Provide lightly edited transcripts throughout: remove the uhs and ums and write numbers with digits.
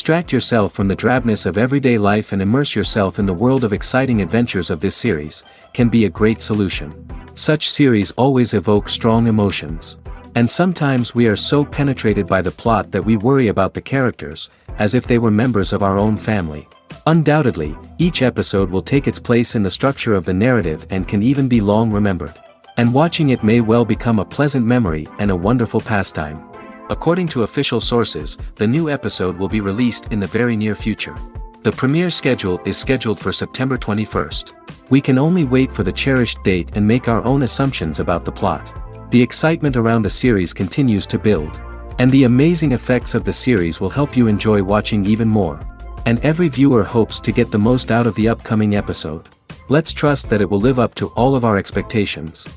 Distract yourself from the drabness of everyday life and immerse yourself in the world of exciting adventures of this series, can be a great solution. Such series always evoke strong emotions. And sometimes we are so penetrated by the plot that we worry about the characters, as if they were members of our own family. Undoubtedly, each episode will take its place in the structure of the narrative and can even be long remembered. And watching it may well become a pleasant memory and a wonderful pastime. According to official sources, the new episode will be released in the very near future. The premiere schedule is scheduled for September 21st. We can only wait for the cherished date and make our own assumptions about the plot. The excitement around the series continues to build. And the amazing effects of the series will help you enjoy watching even more. And every viewer hopes to get the most out of the upcoming episode. Let's trust that it will live up to all of our expectations.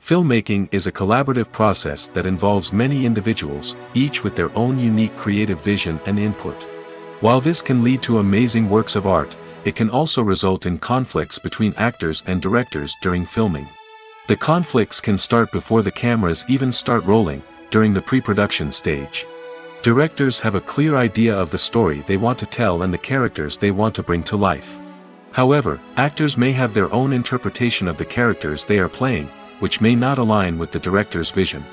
Filmmaking is a collaborative process that involves many individuals, each with their own unique creative vision and input. While this can lead to amazing works of art, it can also result in conflicts between actors and directors during filming. The conflicts can start before the cameras even start rolling, during the pre-production stage. Directors have a clear idea of the story they want to tell and the characters they want to bring to life. However, actors may have their own interpretation of the characters they are playing, which may not align with the director's vision.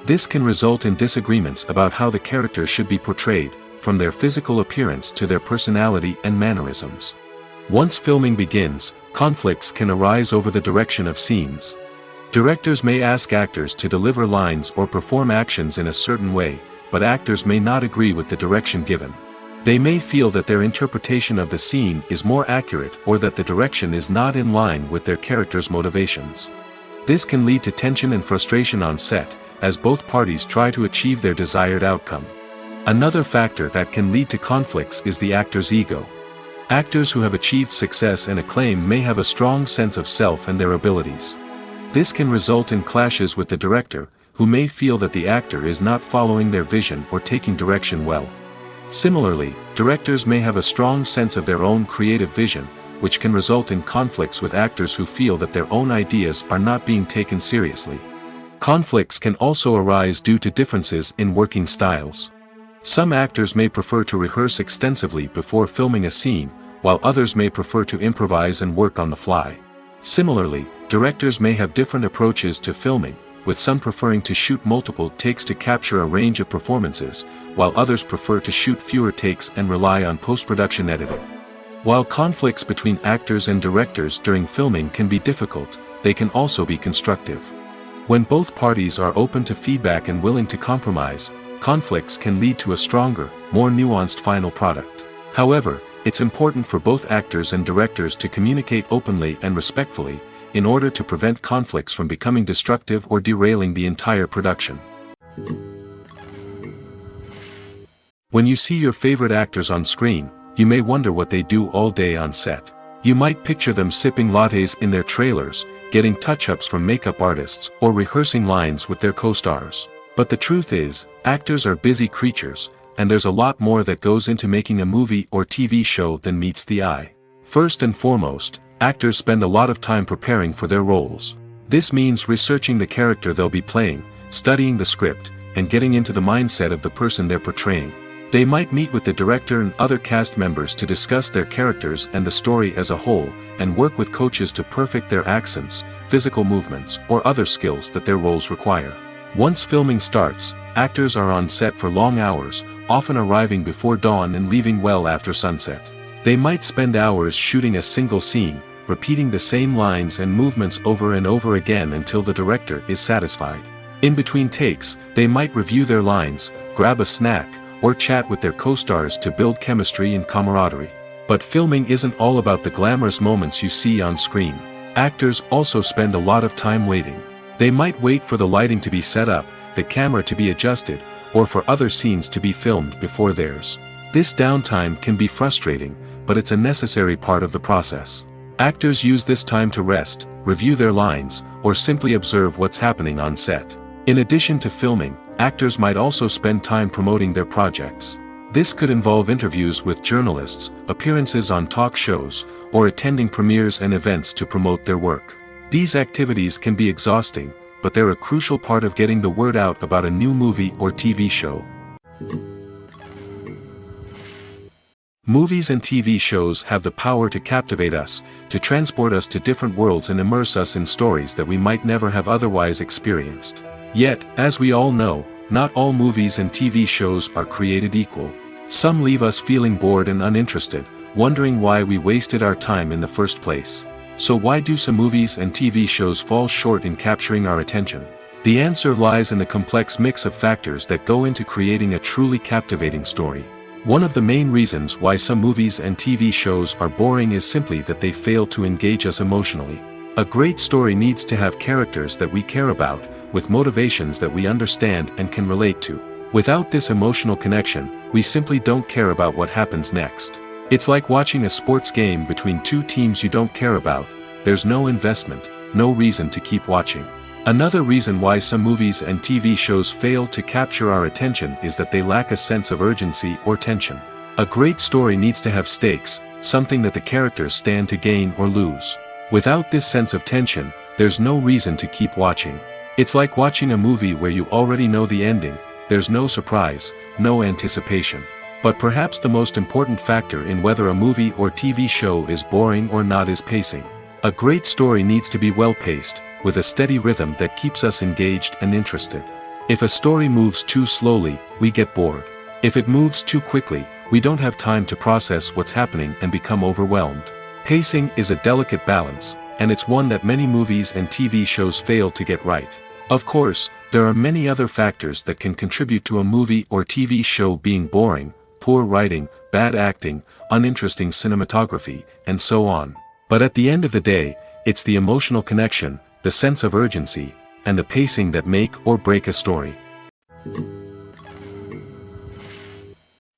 This can result in disagreements about how the characters should be portrayed, from their physical appearance to their personality and mannerisms. Once filming begins, conflicts can arise over the direction of scenes. Directors may ask actors to deliver lines or perform actions in a certain way, but actors may not agree with the direction given. They may feel that their interpretation of the scene is more accurate or that the direction is not in line with their character's motivations. This can lead to tension and frustration on set, as both parties try to achieve their desired outcome. Another factor that can lead to conflicts is the actor's ego. Actors who have achieved success and acclaim may have a strong sense of self and their abilities. This can result in clashes with the director, who may feel that the actor is not following their vision or taking direction well. Similarly, directors may have a strong sense of their own creative vision, which can result in conflicts with actors who feel that their own ideas are not being taken seriously. Conflicts can also arise due to differences in working styles. Some actors may prefer to rehearse extensively before filming a scene, while others may prefer to improvise and work on the fly. Similarly, directors may have different approaches to filming, with some preferring to shoot multiple takes to capture a range of performances, while others prefer to shoot fewer takes and rely on post-production editing. While conflicts between actors and directors during filming can be difficult, they can also be constructive. When both parties are open to feedback and willing to compromise, conflicts can lead to a stronger, more nuanced final product. However, it's important for both actors and directors to communicate openly and respectfully, in order to prevent conflicts from becoming destructive or derailing the entire production. When you see your favorite actors on screen, you may wonder what they do all day on set. You might picture them sipping lattes in their trailers, getting touch-ups from makeup artists, or rehearsing lines with their co-stars. But the truth is, actors are busy creatures, and there's a lot more that goes into making a movie or TV show than meets the eye. First and foremost, actors spend a lot of time preparing for their roles. This means researching the character they'll be playing, studying the script, and getting into the mindset of the person they're portraying. They might meet with the director and other cast members to discuss their characters and the story as a whole, and work with coaches to perfect their accents, physical movements, or other skills that their roles require. Once filming starts, actors are on set for long hours, often arriving before dawn and leaving well after sunset. They might spend hours shooting a single scene, repeating the same lines and movements over and over again until the director is satisfied. In between takes, they might review their lines, grab a snack, or chat with their co-stars to build chemistry and camaraderie. But filming isn't all about the glamorous moments you see on screen. Actors also spend a lot of time waiting. They might wait for the lighting to be set up, the camera to be adjusted, or for other scenes to be filmed before theirs. This downtime can be frustrating, but it's a necessary part of the process. Actors use this time to rest, review their lines, or simply observe what's happening on set. In addition to filming, actors might also spend time promoting their projects. This could involve interviews with journalists, appearances on talk shows, or attending premieres and events to promote their work. These activities can be exhausting, but they're a crucial part of getting the word out about a new movie or TV show. Movies and TV shows have the power to captivate us, to transport us to different worlds and immerse us in stories that we might never have otherwise experienced. Yet, as we all know, not all movies and TV shows are created equal. Some leave us feeling bored and uninterested, wondering why we wasted our time in the first place. So why do some movies and TV shows fall short in capturing our attention? The answer lies in the complex mix of factors that go into creating a truly captivating story. One of the main reasons why some movies and TV shows are boring is simply that they fail to engage us emotionally. A great story needs to have characters that we care about, with motivations that we understand and can relate to. Without this emotional connection, we simply don't care about what happens next. It's like watching a sports game between two teams you don't care about. There's no investment, no reason to keep watching. Another reason why some movies and TV shows fail to capture our attention is that they lack a sense of urgency or tension. A great story needs to have stakes, something that the characters stand to gain or lose. Without this sense of tension, there's no reason to keep watching. It's like watching a movie where you already know the ending. There's no surprise, no anticipation. But perhaps the most important factor in whether a movie or TV show is boring or not is pacing. A great story needs to be well-paced, with a steady rhythm that keeps us engaged and interested. If a story moves too slowly, we get bored. If it moves too quickly, we don't have time to process what's happening and become overwhelmed. Pacing is a delicate balance, and it's one that many movies and TV shows fail to get right. Of course, there are many other factors that can contribute to a movie or TV show being boring: poor writing, bad acting, uninteresting cinematography, and so on. But at the end of the day, it's the emotional connection, the sense of urgency, and the pacing that make or break a story.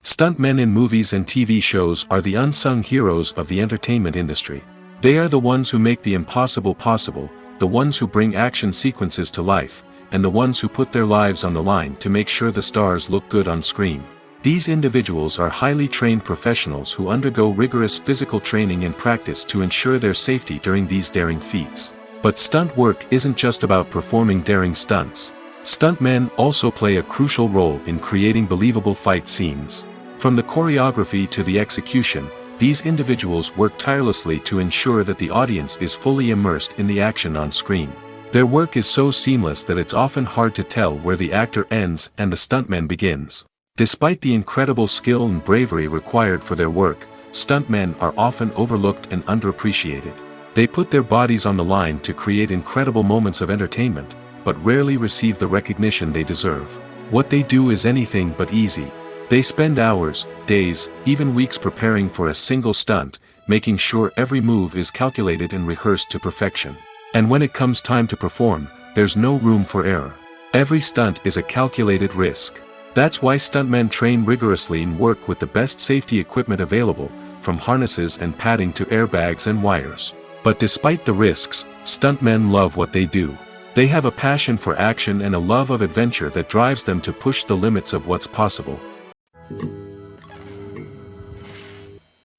Stuntmen in movies and TV shows are the unsung heroes of the entertainment industry. They are the ones who make the impossible possible, the ones who bring action sequences to life, and the ones who put their lives on the line to make sure the stars look good on screen. These individuals are highly trained professionals who undergo rigorous physical training and practice to ensure their safety during these daring feats. But stunt work isn't just about performing daring stunts. Stuntmen also play a crucial role in creating believable fight scenes. From the choreography to the execution, these individuals work tirelessly to ensure that the audience is fully immersed in the action on screen. Their work is so seamless that it's often hard to tell where the actor ends and the stuntman begins. Despite the incredible skill and bravery required for their work, stuntmen are often overlooked and underappreciated. They put their bodies on the line to create incredible moments of entertainment, but rarely receive the recognition they deserve. What they do is anything but easy. They spend hours, days, even weeks preparing for a single stunt, making sure every move is calculated and rehearsed to perfection. And when it comes time to perform, there's no room for error. Every stunt is a calculated risk. That's why stuntmen train rigorously and work with the best safety equipment available, from harnesses and padding to airbags and wires. But despite the risks, stuntmen love what they do. They have a passion for action and a love of adventure that drives them to push the limits of what's possible.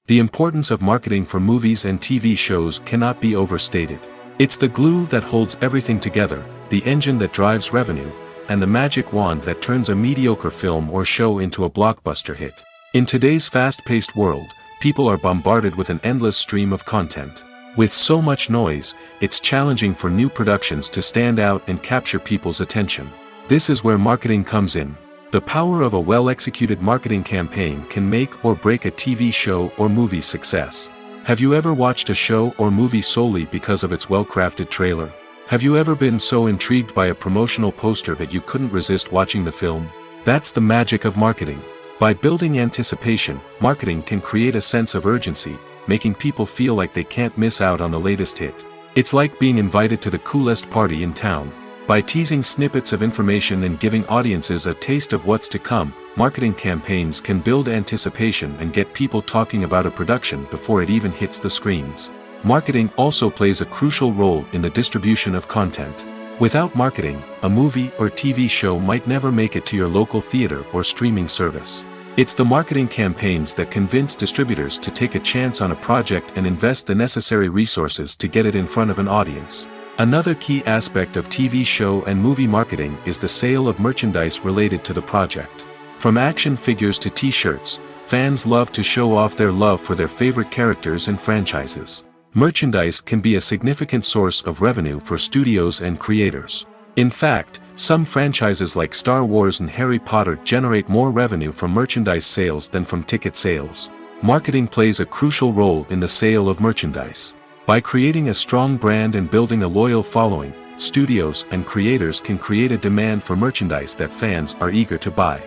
The importance of marketing for movies and TV shows cannot be overstated. It's the glue that holds everything together, the engine that drives revenue, and the magic wand that turns a mediocre film or show into a blockbuster hit. In today's fast-paced world, people are bombarded with an endless stream of content. With so much noise, it's challenging for new productions to stand out and capture people's attention. This is where marketing comes in. The power of a well-executed marketing campaign can make or break a TV show or movie's success. Have you ever watched a show or movie solely because of its well-crafted trailer? Have you ever been so intrigued by a promotional poster that you couldn't resist watching the film? That's the magic of marketing. By building anticipation, marketing can create a sense of urgency, making people feel like they can't miss out on the latest hit. It's like being invited to the coolest party in town. By teasing snippets of information and giving audiences a taste of what's to come, marketing campaigns can build anticipation and get people talking about a production before it even hits the screens. Marketing also plays a crucial role in the distribution of content. Without marketing, a movie or TV show might never make it to your local theater or streaming service. It's the marketing campaigns that convince distributors to take a chance on a project and invest the necessary resources to get it in front of an audience. Another key aspect of TV show and movie marketing is the sale of merchandise related to the project. From action figures to t-shirts, fans love to show off their love for their favorite characters and franchises. Merchandise can be a significant source of revenue for studios and creators. In fact, some franchises like Star Wars and Harry Potter generate more revenue from merchandise sales than from ticket sales. Marketing plays a crucial role in the sale of merchandise. By creating a strong brand and building a loyal following, studios and creators can create a demand for merchandise that fans are eager to buy.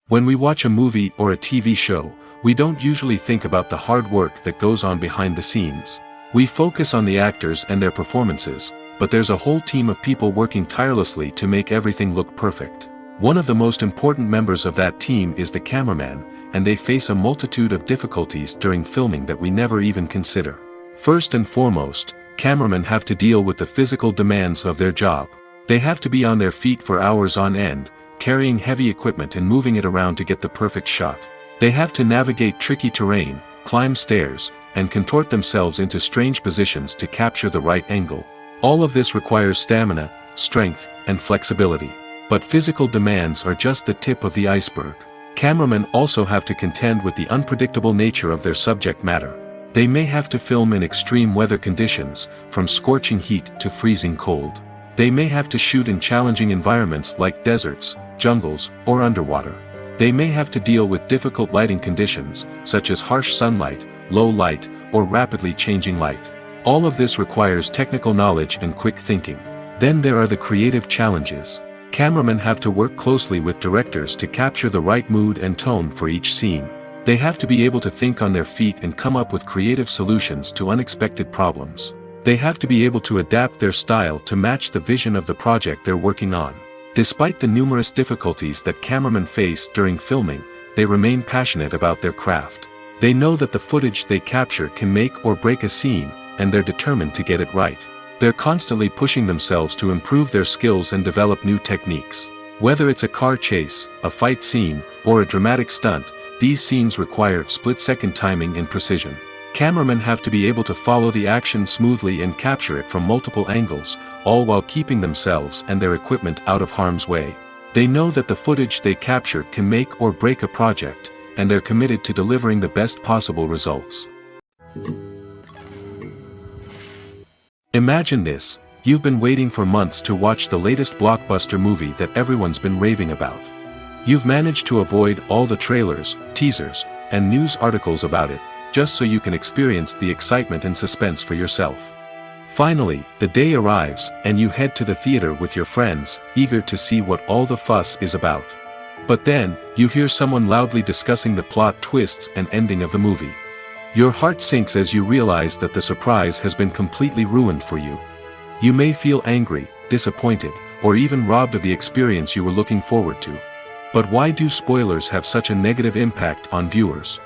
When we watch a movie or a TV show, we don't usually think about the hard work that goes on behind the scenes. We focus on the actors and their performances, but there's a whole team of people working tirelessly to make everything look perfect. One of the most important members of that team is the cameraman, and they face a multitude of difficulties during filming that we never even consider. First and foremost, cameramen have to deal with the physical demands of their job. They have to be on their feet for hours on end, carrying heavy equipment and moving it around to get the perfect shot. They have to navigate tricky terrain, climb stairs, and contort themselves into strange positions to capture the right angle. All of this requires stamina, strength, and flexibility. But physical demands are just the tip of the iceberg. Cameramen also have to contend with the unpredictable nature of their subject matter. They may have to film in extreme weather conditions, from scorching heat to freezing cold. They may have to shoot in challenging environments like deserts, jungles, or underwater. They may have to deal with difficult lighting conditions, such as harsh sunlight, low light, or rapidly changing light. All of this requires technical knowledge and quick thinking. Then there are the creative challenges. Cameramen have to work closely with directors to capture the right mood and tone for each scene. They have to be able to think on their feet and come up with creative solutions to unexpected problems. They have to be able to adapt their style to match the vision of the project they're working on. Despite the numerous difficulties that cameramen face during filming, they remain passionate about their craft. They know that the footage they capture can make or break a scene, and they're determined to get it right. They're constantly pushing themselves to improve their skills and develop new techniques. Whether it's a car chase, a fight scene, or a dramatic stunt, these scenes require split-second timing and precision. Cameramen have to be able to follow the action smoothly and capture it from multiple angles, all while keeping themselves and their equipment out of harm's way. They know that the footage they capture can make or break a project, and they're committed to delivering the best possible results. Imagine this: you've been waiting for months to watch the latest blockbuster movie that everyone's been raving about. You've managed to avoid all the trailers, teasers, and news articles about it, just so you can experience the excitement and suspense for yourself. Finally, the day arrives, and you head to the theater with your friends, eager to see what all the fuss is about. But then, you hear someone loudly discussing the plot twists and ending of the movie. Your heart sinks as you realize that the surprise has been completely ruined for you. You may feel angry, disappointed, or even robbed of the experience you were looking forward to. But why do spoilers have such a negative impact on viewers?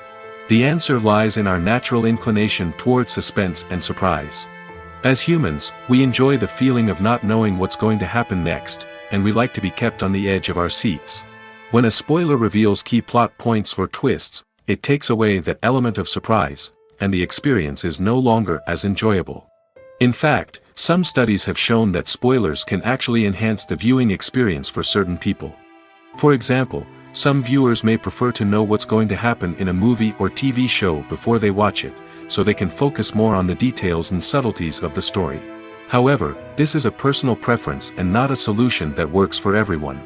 The answer lies in our natural inclination towards suspense and surprise. As humans, we enjoy the feeling of not knowing what's going to happen next, and we like to be kept on the edge of our seats. When a spoiler reveals key plot points or twists, it takes away that element of surprise, and the experience is no longer as enjoyable. In fact, some studies have shown that spoilers can actually enhance the viewing experience for certain people. For example, some viewers may prefer to know what's going to happen in a movie or TV show before they watch it, so they can focus more on the details and subtleties of the story. However, this is a personal preference and not a solution that works for everyone.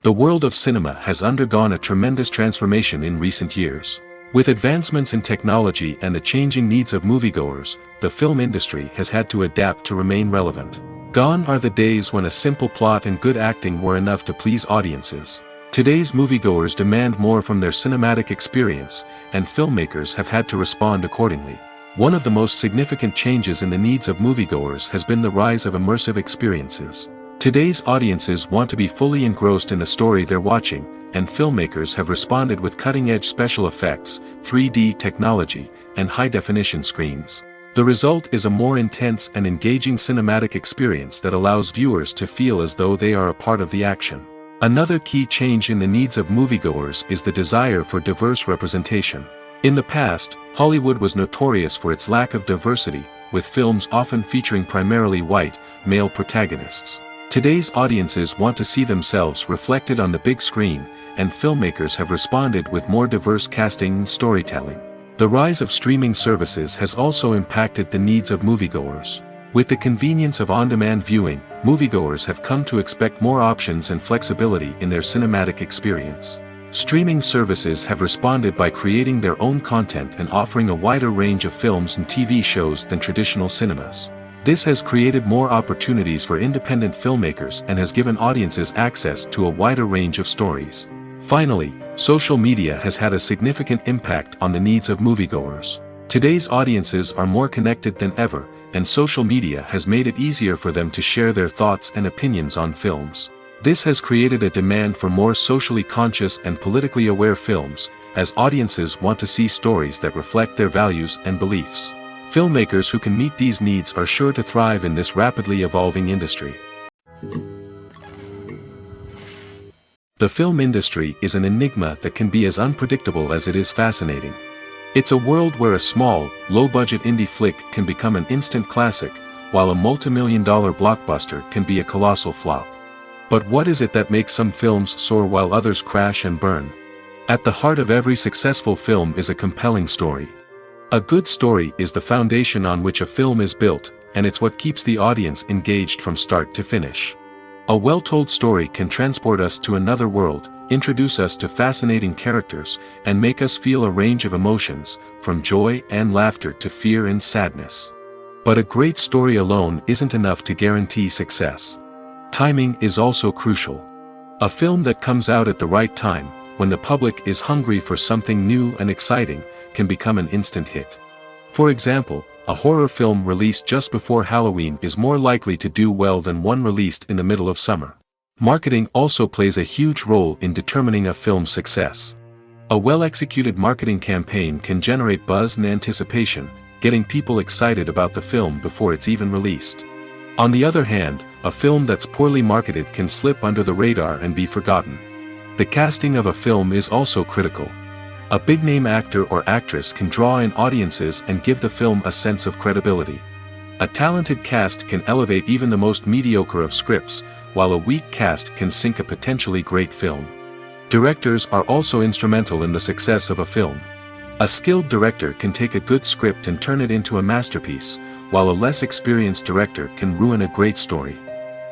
The world of cinema has undergone a tremendous transformation in recent years. With advancements in technology and the changing needs of moviegoers, the film industry has had to adapt to remain relevant. Gone are the days when a simple plot and good acting were enough to please audiences. Today's moviegoers demand more from their cinematic experience, and filmmakers have had to respond accordingly. One of the most significant changes in the needs of moviegoers has been the rise of immersive experiences. Today's audiences want to be fully engrossed in the story they're watching, and filmmakers have responded with cutting-edge special effects, 3D technology, and high-definition screens. The result is a more intense and engaging cinematic experience that allows viewers to feel as though they are a part of the action. Another key change in the needs of moviegoers is the desire for diverse representation. In the past, Hollywood was notorious for its lack of diversity, with films often featuring primarily white, male protagonists. Today's audiences want to see themselves reflected on the big screen, and filmmakers have responded with more diverse casting and storytelling. The rise of streaming services has also impacted the needs of moviegoers. With the convenience of on-demand viewing, moviegoers have come to expect more options and flexibility in their cinematic experience. Streaming services have responded by creating their own content and offering a wider range of films and TV shows than traditional cinemas. This has created more opportunities for independent filmmakers and has given audiences access to a wider range of stories. Finally, social media has had a significant impact on the needs of moviegoers. Today's audiences are more connected than ever, and social media has made it easier for them to share their thoughts and opinions on films. This has created a demand for more socially conscious and politically aware films, as audiences want to see stories that reflect their values and beliefs. Filmmakers who can meet these needs are sure to thrive in this rapidly evolving industry. The film industry is an enigma that can be as unpredictable as it is fascinating. It's a world where a small, low-budget indie flick can become an instant classic, while a multi-million-dollar blockbuster can be a colossal flop. But what is it that makes some films soar while others crash and burn? At the heart of every successful film is a compelling story. A good story is the foundation on which a film is built, and it's what keeps the audience engaged from start to finish. A well-told story can transport us to another world, introduce us to fascinating characters, and make us feel a range of emotions, from joy and laughter to fear and sadness. But a great story alone isn't enough to guarantee success. Timing is also crucial. A film that comes out at the right time, when the public is hungry for something new and exciting, can become an instant hit. For example, a horror film released just before Halloween is more likely to do well than one released in the middle of summer. Marketing also plays a huge role in determining a film's success. A well-executed marketing campaign can generate buzz and anticipation, getting people excited about the film before it's even released. On the other hand, a film that's poorly marketed can slip under the radar and be forgotten. The casting of a film is also critical. A big-name actor or actress can draw in audiences and give the film a sense of credibility. A talented cast can elevate even the most mediocre of scripts, while a weak cast can sink a potentially great film. Directors are also instrumental in the success of a film. A skilled director can take a good script and turn it into a masterpiece, while a less experienced director can ruin a great story.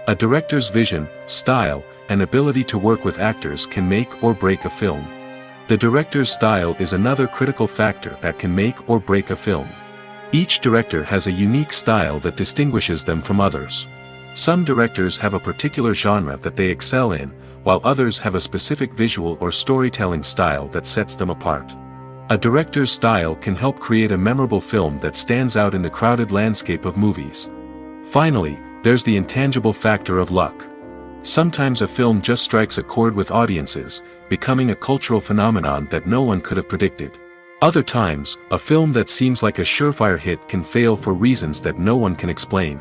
A director's vision, style, and ability to work with actors can make or break a film. The director's style is another critical factor that can make or break a film. Each director has a unique style that distinguishes them from others. Some directors have a particular genre that they excel in, while others have a specific visual or storytelling style that sets them apart. A director's style can help create a memorable film that stands out in the crowded landscape of movies. Finally, there's the intangible factor of luck. Sometimes a film just strikes a chord with audiences, becoming a cultural phenomenon that no one could have predicted. Other times, a film that seems like a surefire hit can fail for reasons that no one can explain.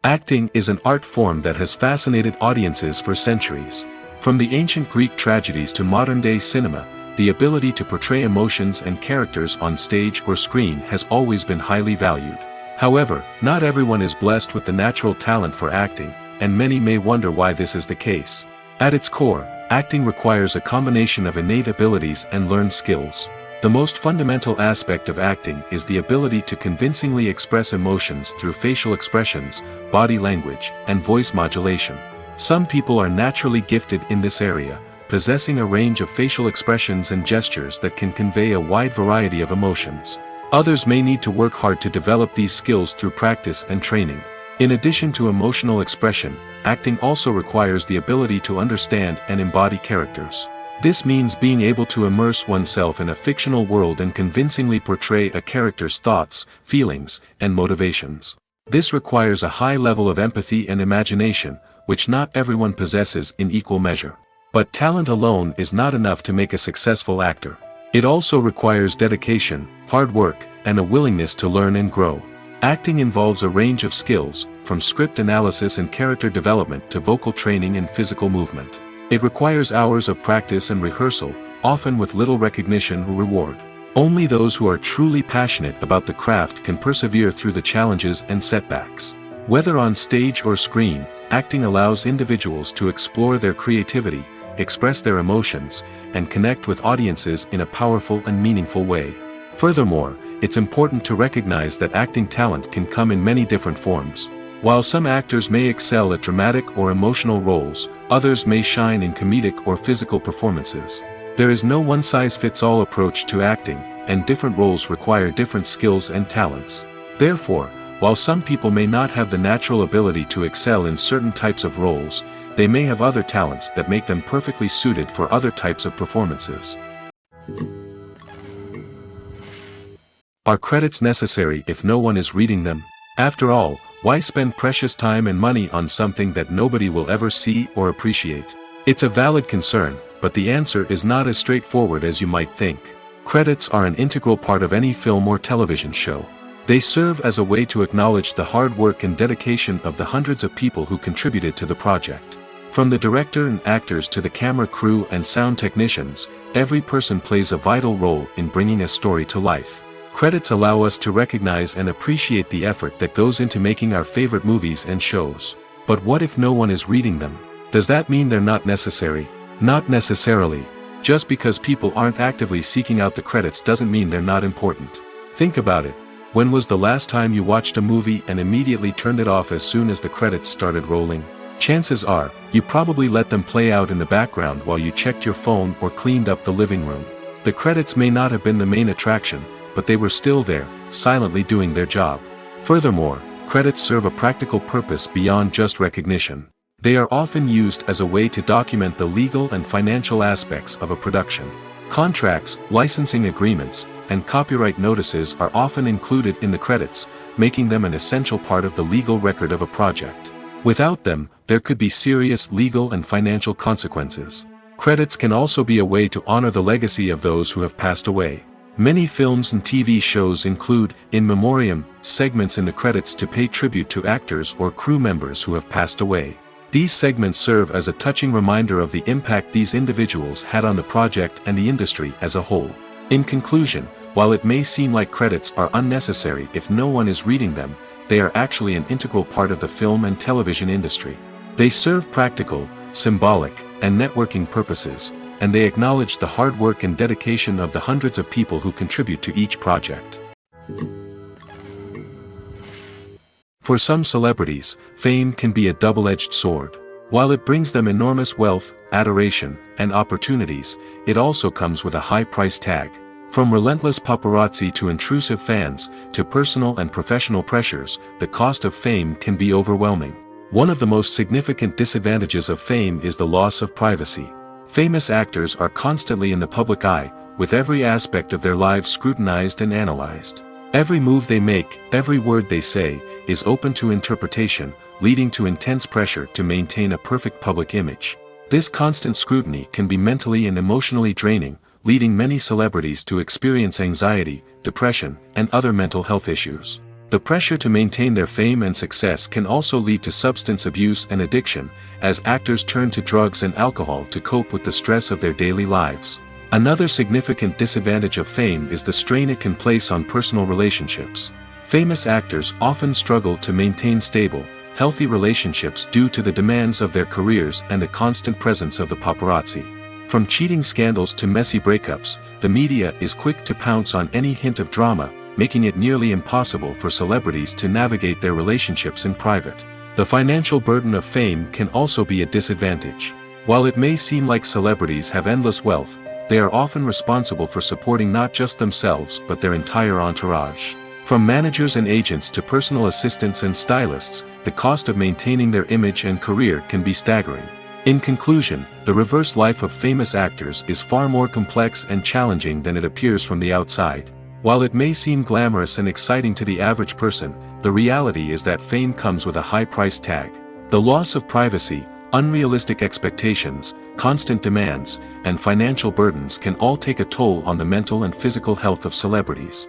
Acting is an art form that has fascinated audiences for centuries. From the ancient Greek tragedies to modern-day cinema, the ability to portray emotions and characters on stage or screen has always been highly valued. However, not everyone is blessed with the natural talent for acting, and many may wonder why this is the case. At its core, acting requires a combination of innate abilities and learned skills. The most fundamental aspect of acting is the ability to convincingly express emotions through facial expressions, body language, and voice modulation. Some people are naturally gifted in this area, possessing a range of facial expressions and gestures that can convey a wide variety of emotions. Others may need to work hard to develop these skills through practice and training. In addition to emotional expression, acting also requires the ability to understand and embody characters. This means being able to immerse oneself in a fictional world and convincingly portray a character's thoughts, feelings, and motivations. This requires a high level of empathy and imagination, which not everyone possesses in equal measure. But talent alone is not enough to make a successful actor. It also requires dedication, hard work, and a willingness to learn and grow. Acting involves a range of skills, from script analysis and character development to vocal training and physical movement. It requires hours of practice and rehearsal, often with little recognition or reward. Only those who are truly passionate about the craft can persevere through the challenges and setbacks. Whether on stage or screen, acting allows individuals to explore their creativity, express their emotions, and connect with audiences in a powerful and meaningful way. Furthermore, it's important to recognize that acting talent can come in many different forms. While some actors may excel at dramatic or emotional roles, others may shine in comedic or physical performances. There is no one-size-fits-all approach to acting, and different roles require different skills and talents. Therefore, while some people may not have the natural ability to excel in certain types of roles, they may have other talents that make them perfectly suited for other types of performances. Are credits necessary if no one is reading them? After all, why spend precious time and money on something that nobody will ever see or appreciate? It's a valid concern, but the answer is not as straightforward as you might think. Credits are an integral part of any film or television show. They serve as a way to acknowledge the hard work and dedication of the hundreds of people who contributed to the project. From the director and actors to the camera crew and sound technicians, every person plays a vital role in bringing a story to life. Credits allow us to recognize and appreciate the effort that goes into making our favorite movies and shows. But what if no one is reading them? Does that mean they're not necessary? Not necessarily. Just because people aren't actively seeking out the credits doesn't mean they're not important. Think about it. When was the last time you watched a movie and immediately turned it off as soon as the credits started rolling? Chances are, you probably let them play out in the background while you checked your phone or cleaned up the living room. The credits may not have been the main attraction, but they were still there, silently doing their job. Furthermore, credits serve a practical purpose beyond just recognition. They are often used as a way to document the legal and financial aspects of a production. Contracts, licensing agreements, and copyright notices are often included in the credits, making them an essential part of the legal record of a project. Without them, there could be serious legal and financial consequences. Credits can also be a way to honor the legacy of those who have passed away. Many films and TV shows include, in memoriam, segments in the credits to pay tribute to actors or crew members who have passed away. These segments serve as a touching reminder of the impact these individuals had on the project and the industry as a whole. In conclusion, while it may seem like credits are unnecessary if no one is reading them, they are actually an integral part of the film and television industry. They serve practical, symbolic, and networking purposes, and they acknowledge the hard work and dedication of the hundreds of people who contribute to each project. For some celebrities, fame can be a double-edged sword. While it brings them enormous wealth, adoration, and opportunities, it also comes with a high price tag. From relentless paparazzi to intrusive fans, to personal and professional pressures, the cost of fame can be overwhelming. One of the most significant disadvantages of fame is the loss of privacy. Famous actors are constantly in the public eye, with every aspect of their lives scrutinized and analyzed. Every move they make, every word they say, is open to interpretation, leading to intense pressure to maintain a perfect public image. This constant scrutiny can be mentally and emotionally draining, leading many celebrities to experience anxiety, depression, and other mental health issues. The pressure to maintain their fame and success can also lead to substance abuse and addiction, as actors turn to drugs and alcohol to cope with the stress of their daily lives. Another significant disadvantage of fame is the strain it can place on personal relationships. Famous actors often struggle to maintain stable, healthy relationships due to the demands of their careers and the constant presence of the paparazzi. From cheating scandals to messy breakups, the media is quick to pounce on any hint of drama, making it nearly impossible for celebrities to navigate their relationships in private. The financial burden of fame can also be a disadvantage. While it may seem like celebrities have endless wealth, they are often responsible for supporting not just themselves but their entire entourage. From managers and agents to personal assistants and stylists, the cost of maintaining their image and career can be staggering. In conclusion, the reverse life of famous actors is far more complex and challenging than it appears from the outside. While it may seem glamorous and exciting to the average person, the reality is that fame comes with a high price tag. The loss of privacy, unrealistic expectations, constant demands, and financial burdens can all take a toll on the mental and physical health of celebrities.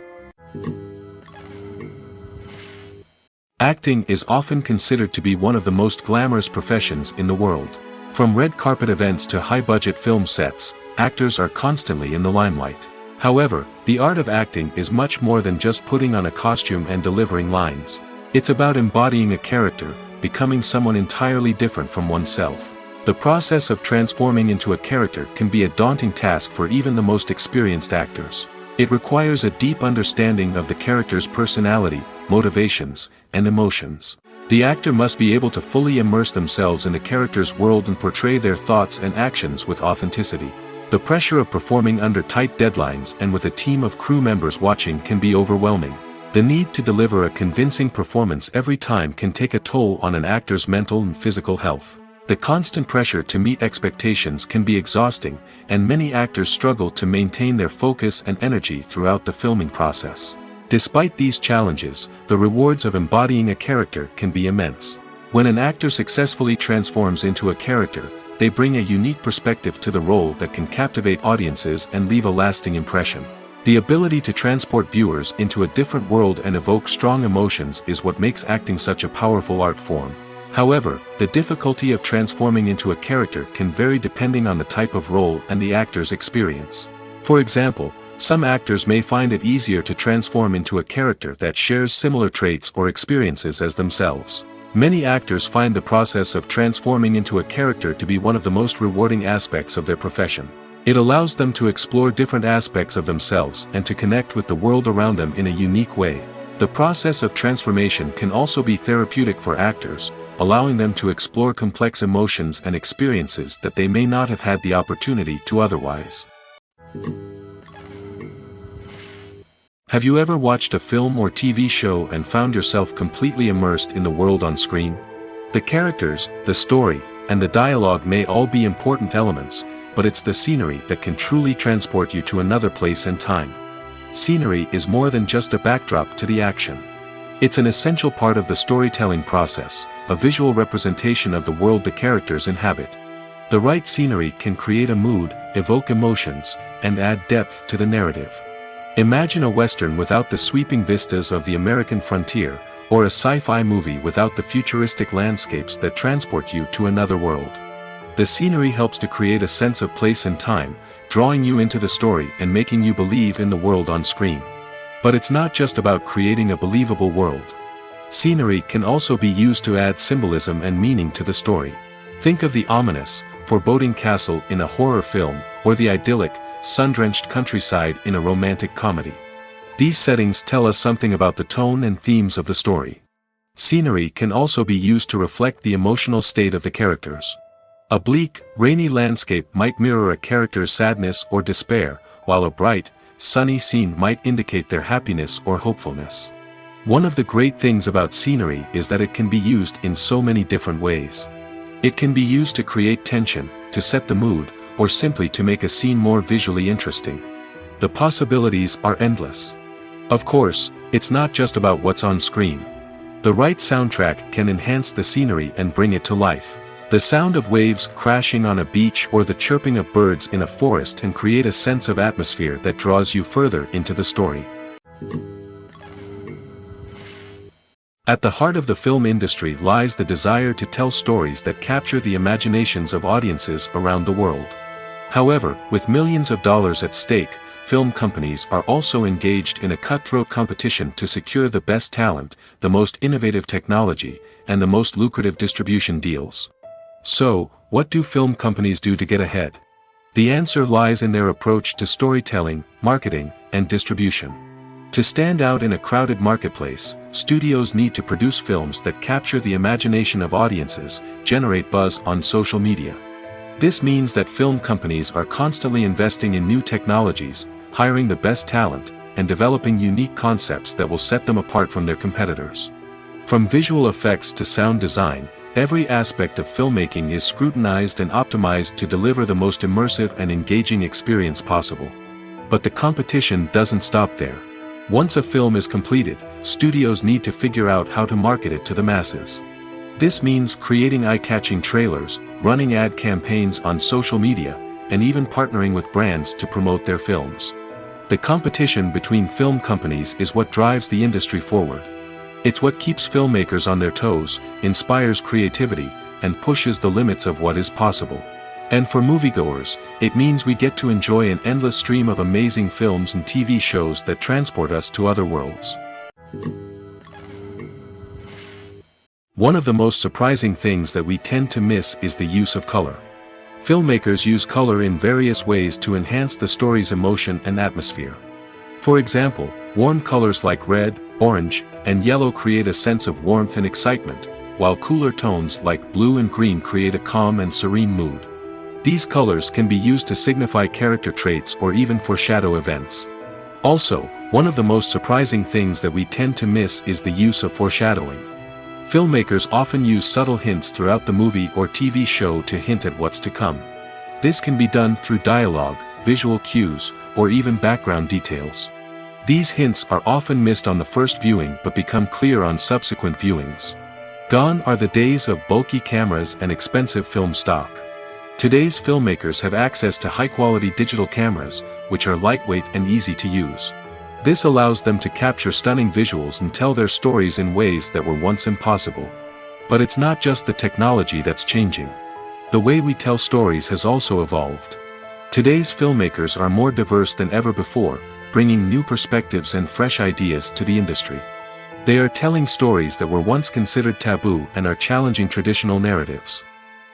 Acting is often considered to be one of the most glamorous professions in the world. From red carpet events to high-budget film sets, actors are constantly in the limelight. However, the art of acting is much more than just putting on a costume and delivering lines. It's about embodying a character, becoming someone entirely different from oneself. The process of transforming into a character can be a daunting task for even the most experienced actors. It requires a deep understanding of the character's personality, motivations, and emotions. The actor must be able to fully immerse themselves in the character's world and portray their thoughts and actions with authenticity. The pressure of performing under tight deadlines and with a team of crew members watching can be overwhelming. The need to deliver a convincing performance every time can take a toll on an actor's mental and physical health. The constant pressure to meet expectations can be exhausting, and many actors struggle to maintain their focus and energy throughout the filming process. Despite these challenges, the rewards of embodying a character can be immense. When an actor successfully transforms into a character, they bring a unique perspective to the role that can captivate audiences and leave a lasting impression. The ability to transport viewers into a different world and evoke strong emotions is what makes acting such a powerful art form. However, the difficulty of transforming into a character can vary depending on the type of role and the actor's experience. For example, some actors may find it easier to transform into a character that shares similar traits or experiences as themselves. Many actors find the process of transforming into a character to be one of the most rewarding aspects of their profession. It allows them to explore different aspects of themselves and to connect with the world around them in a unique way. The process of transformation can also be therapeutic for actors, allowing them to explore complex emotions and experiences that they may not have had the opportunity to otherwise. Have you ever watched a film or TV show and found yourself completely immersed in the world on screen? The characters, the story, and the dialogue may all be important elements, but it's the scenery that can truly transport you to another place and time. Scenery is more than just a backdrop to the action. It's an essential part of the storytelling process, a visual representation of the world the characters inhabit. The right scenery can create a mood, evoke emotions, and add depth to the narrative. Imagine a Western without the sweeping vistas of the American frontier, or a sci-fi movie without the futuristic landscapes that transport you to another world. The scenery helps to create a sense of place and time, drawing you into the story and making you believe in the world on screen. But it's not just about creating a believable world. Scenery can also be used to add symbolism and meaning to the story. Think of the ominous, foreboding castle in a horror film, or the idyllic, sun-drenched countryside in a romantic comedy. These settings tell us something about the tone and themes of the story. Scenery can also be used to reflect the emotional state of the characters. A bleak, rainy landscape might mirror a character's sadness or despair, while a bright, sunny scene might indicate their happiness or hopefulness. One of the great things about scenery is that it can be used in so many different ways. It can be used to create tension, to set the mood, or simply to make a scene more visually interesting. The possibilities are endless. Of course, it's not just about what's on screen. The right soundtrack can enhance the scenery and bring it to life. The sound of waves crashing on a beach or the chirping of birds in a forest can create a sense of atmosphere that draws you further into the story. At the heart of the film industry lies the desire to tell stories that capture the imaginations of audiences around the world. However, with millions of dollars at stake, film companies are also engaged in a cutthroat competition to secure the best talent, the most innovative technology, and the most lucrative distribution deals. So, what do film companies do to get ahead? The answer lies in their approach to storytelling, marketing, and distribution. To stand out in a crowded marketplace, studios need to produce films that capture the imagination of audiences, generate buzz on social media. This means that film companies are constantly investing in new technologies, hiring the best talent, and developing unique concepts that will set them apart from their competitors. From visual effects to sound design, every aspect of filmmaking is scrutinized and optimized to deliver the most immersive and engaging experience possible. But the competition doesn't stop there. Once a film is completed, studios need to figure out how to market it to the masses. This means creating eye-catching trailers, running ad campaigns on social media, and even partnering with brands to promote their films. The competition between film companies is what drives the industry forward. It's what keeps filmmakers on their toes, inspires creativity, and pushes the limits of what is possible. And for moviegoers, it means we get to enjoy an endless stream of amazing films and TV shows that transport us to other worlds. One of the most surprising things that we tend to miss is the use of color. Filmmakers use color in various ways to enhance the story's emotion and atmosphere. For example, warm colors like red, orange, and yellow create a sense of warmth and excitement, while cooler tones like blue and green create a calm and serene mood. These colors can be used to signify character traits or even foreshadow events. Also, one of the most surprising things that we tend to miss is the use of foreshadowing. Filmmakers often use subtle hints throughout the movie or TV show to hint at what's to come. This can be done through dialogue, visual cues, or even background details. These hints are often missed on the first viewing but become clear on subsequent viewings. Gone are the days of bulky cameras and expensive film stock. Today's filmmakers have access to high-quality digital cameras, which are lightweight and easy to use. This allows them to capture stunning visuals and tell their stories in ways that were once impossible. But it's not just the technology that's changing. The way we tell stories has also evolved. Today's filmmakers are more diverse than ever before, bringing new perspectives and fresh ideas to the industry. They are telling stories that were once considered taboo and are challenging traditional narratives.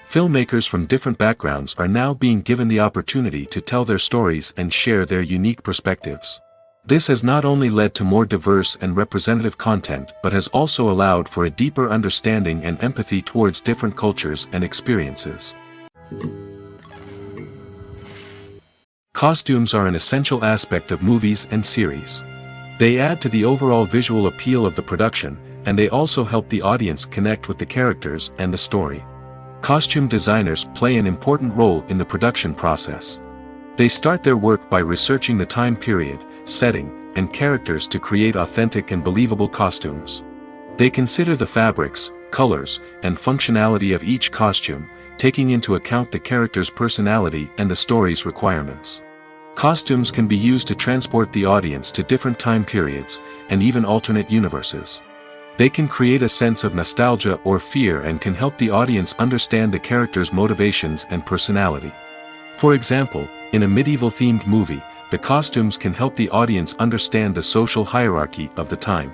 Filmmakers from different backgrounds are now being given the opportunity to tell their stories and share their unique perspectives. This has not only led to more diverse and representative content but has also allowed for a deeper understanding and empathy towards different cultures and experiences. Costumes are an essential aspect of movies and series. They add to the overall visual appeal of the production, and they also help the audience connect with the characters and the story. Costume designers play an important role in the production process. They start their work by researching the time period, setting, and characters to create authentic and believable costumes. They consider the fabrics, colors, and functionality of each costume, taking into account the character's personality and the story's requirements. Costumes can be used to transport the audience to different time periods, and even alternate universes. They can create a sense of nostalgia or fear and can help the audience understand the character's motivations and personality. For example, in a medieval-themed movie, the costumes can help the audience understand the social hierarchy of the time.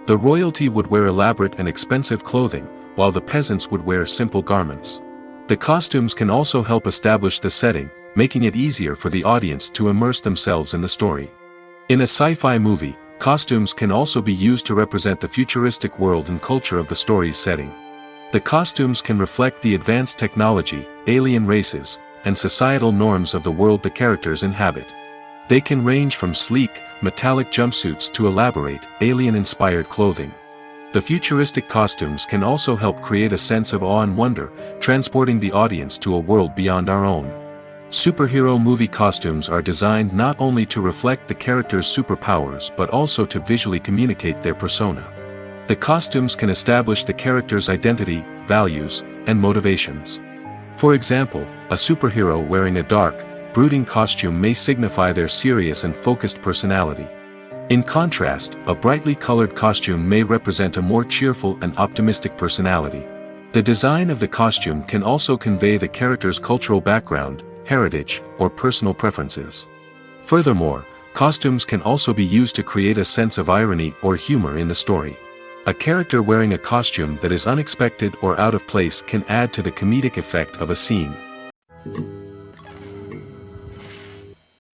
The royalty would wear elaborate and expensive clothing, while the peasants would wear simple garments. The costumes can also help establish the setting, making it easier for the audience to immerse themselves in the story. In a sci-fi movie, costumes can also be used to represent the futuristic world and culture of the story's setting. The costumes can reflect the advanced technology, alien races, and societal norms of the world the characters inhabit. They can range from sleek, metallic jumpsuits to elaborate, alien-inspired clothing. The futuristic costumes can also help create a sense of awe and wonder, transporting the audience to a world beyond our own. Superhero movie costumes are designed not only to reflect the character's superpowers but also to visually communicate their persona. The costumes can establish the character's identity, values, and motivations. For example, a superhero wearing a dark, brooding costume may signify their serious and focused personality. In contrast, a brightly colored costume may represent a more cheerful and optimistic personality. The design of the costume can also convey the character's cultural background, heritage, or personal preferences. Furthermore, costumes can also be used to create a sense of irony or humor in the story. A character wearing a costume that is unexpected or out of place can add to the comedic effect of a scene.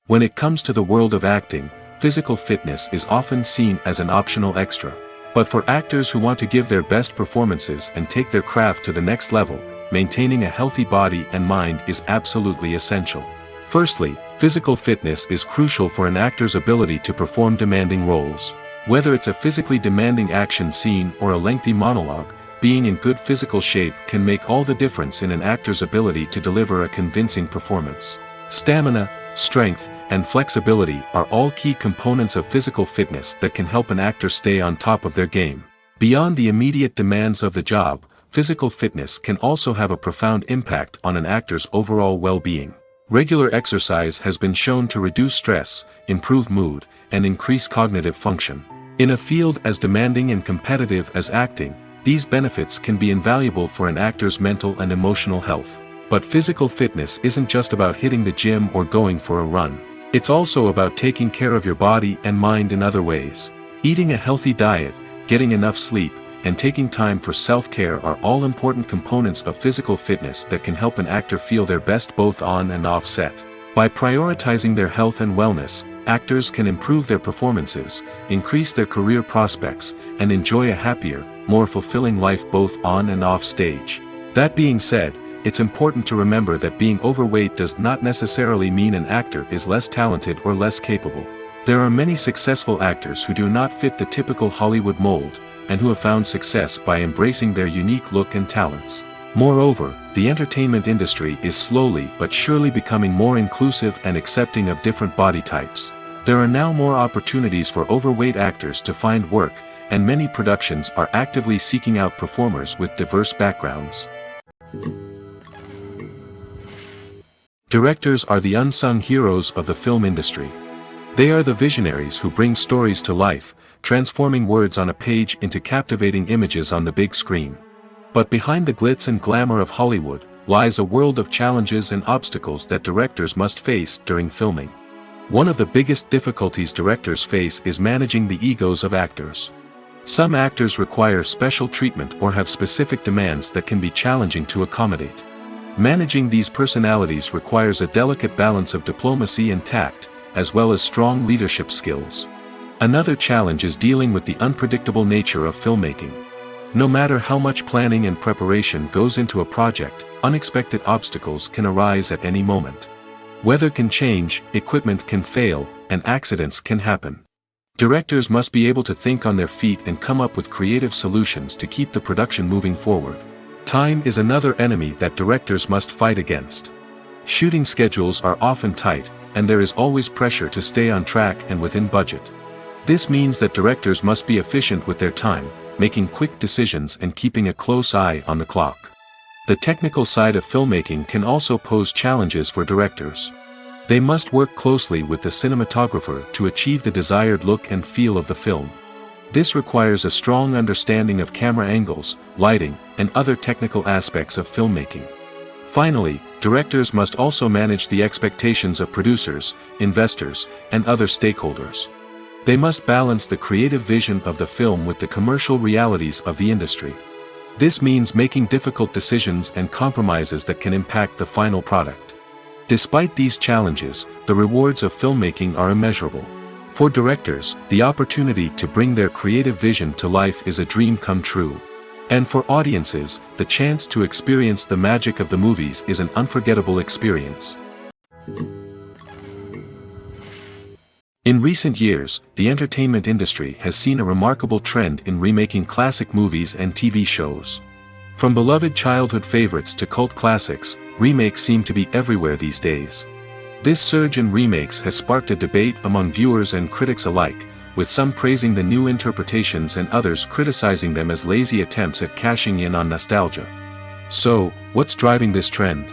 When it comes to the world of acting, physical fitness is often seen as an optional extra. But for actors who want to give their best performances and take their craft to the next level, maintaining a healthy body and mind is absolutely essential. Firstly, physical fitness is crucial for an actor's ability to perform demanding roles. Whether it's a physically demanding action scene or a lengthy monologue, being in good physical shape can make all the difference in an actor's ability to deliver a convincing performance. Stamina, strength, and flexibility are all key components of physical fitness that can help an actor stay on top of their game. Beyond the immediate demands of the job, physical fitness can also have a profound impact on an actor's overall well-being. Regular exercise has been shown to reduce stress, improve mood, and increase cognitive function. In a field as demanding and competitive as acting, These benefits can be invaluable for an actor's mental and emotional health. But physical fitness isn't just about hitting the gym or going for a run. It's also about taking care of your body and mind in other ways. Eating a healthy diet, getting enough sleep, and taking time for self-care are all important components of physical fitness that can help an actor feel their best both on and off set. By prioritizing their health and wellness, actors can improve their performances, increase their career prospects, and enjoy a happier, more fulfilling life both on and off stage. That being said, it's important to remember that being overweight does not necessarily mean an actor is less talented or less capable. There are many successful actors who do not fit the typical Hollywood mold, and who have found success by embracing their unique look and talents. Moreover, the entertainment industry is slowly but surely becoming more inclusive and accepting of different body types. There are now more opportunities for overweight actors to find work, and many productions are actively seeking out performers with diverse backgrounds. Directors are the unsung heroes of the film industry. They are the visionaries who bring stories to life, transforming words on a page into captivating images on the big screen. But behind the glitz and glamour of Hollywood, lies a world of challenges and obstacles that directors must face during filming. One of the biggest difficulties directors face is managing the egos of actors. Some actors require special treatment or have specific demands that can be challenging to accommodate. Managing these personalities requires a delicate balance of diplomacy and tact, as well as strong leadership skills. Another challenge is dealing with the unpredictable nature of filmmaking. No matter how much planning and preparation goes into a project, unexpected obstacles can arise at any moment. Weather can change, equipment can fail, and accidents can happen. Directors must be able to think on their feet and come up with creative solutions to keep the production moving forward. Time is another enemy that directors must fight against. Shooting schedules are often tight, and there is always pressure to stay on track and within budget. This means that directors must be efficient with their time, making quick decisions and keeping a close eye on the clock. The technical side of filmmaking can also pose challenges for directors. They must work closely with the cinematographer to achieve the desired look and feel of the film. This requires a strong understanding of camera angles, lighting, and other technical aspects of filmmaking. Finally, directors must also manage the expectations of producers, investors, and other stakeholders. They must balance the creative vision of the film with the commercial realities of the industry. This means making difficult decisions and compromises that can impact the final product. Despite these challenges, the rewards of filmmaking are immeasurable. For directors, the opportunity to bring their creative vision to life is a dream come true. And for audiences, the chance to experience the magic of the movies is an unforgettable experience. In recent years, the entertainment industry has seen a remarkable trend in remaking classic movies and TV shows. From beloved childhood favorites to cult classics, remakes seem to be everywhere these days. This surge in remakes has sparked a debate among viewers and critics alike, with some praising the new interpretations and others criticizing them as lazy attempts at cashing in on nostalgia. So, what's driving this trend?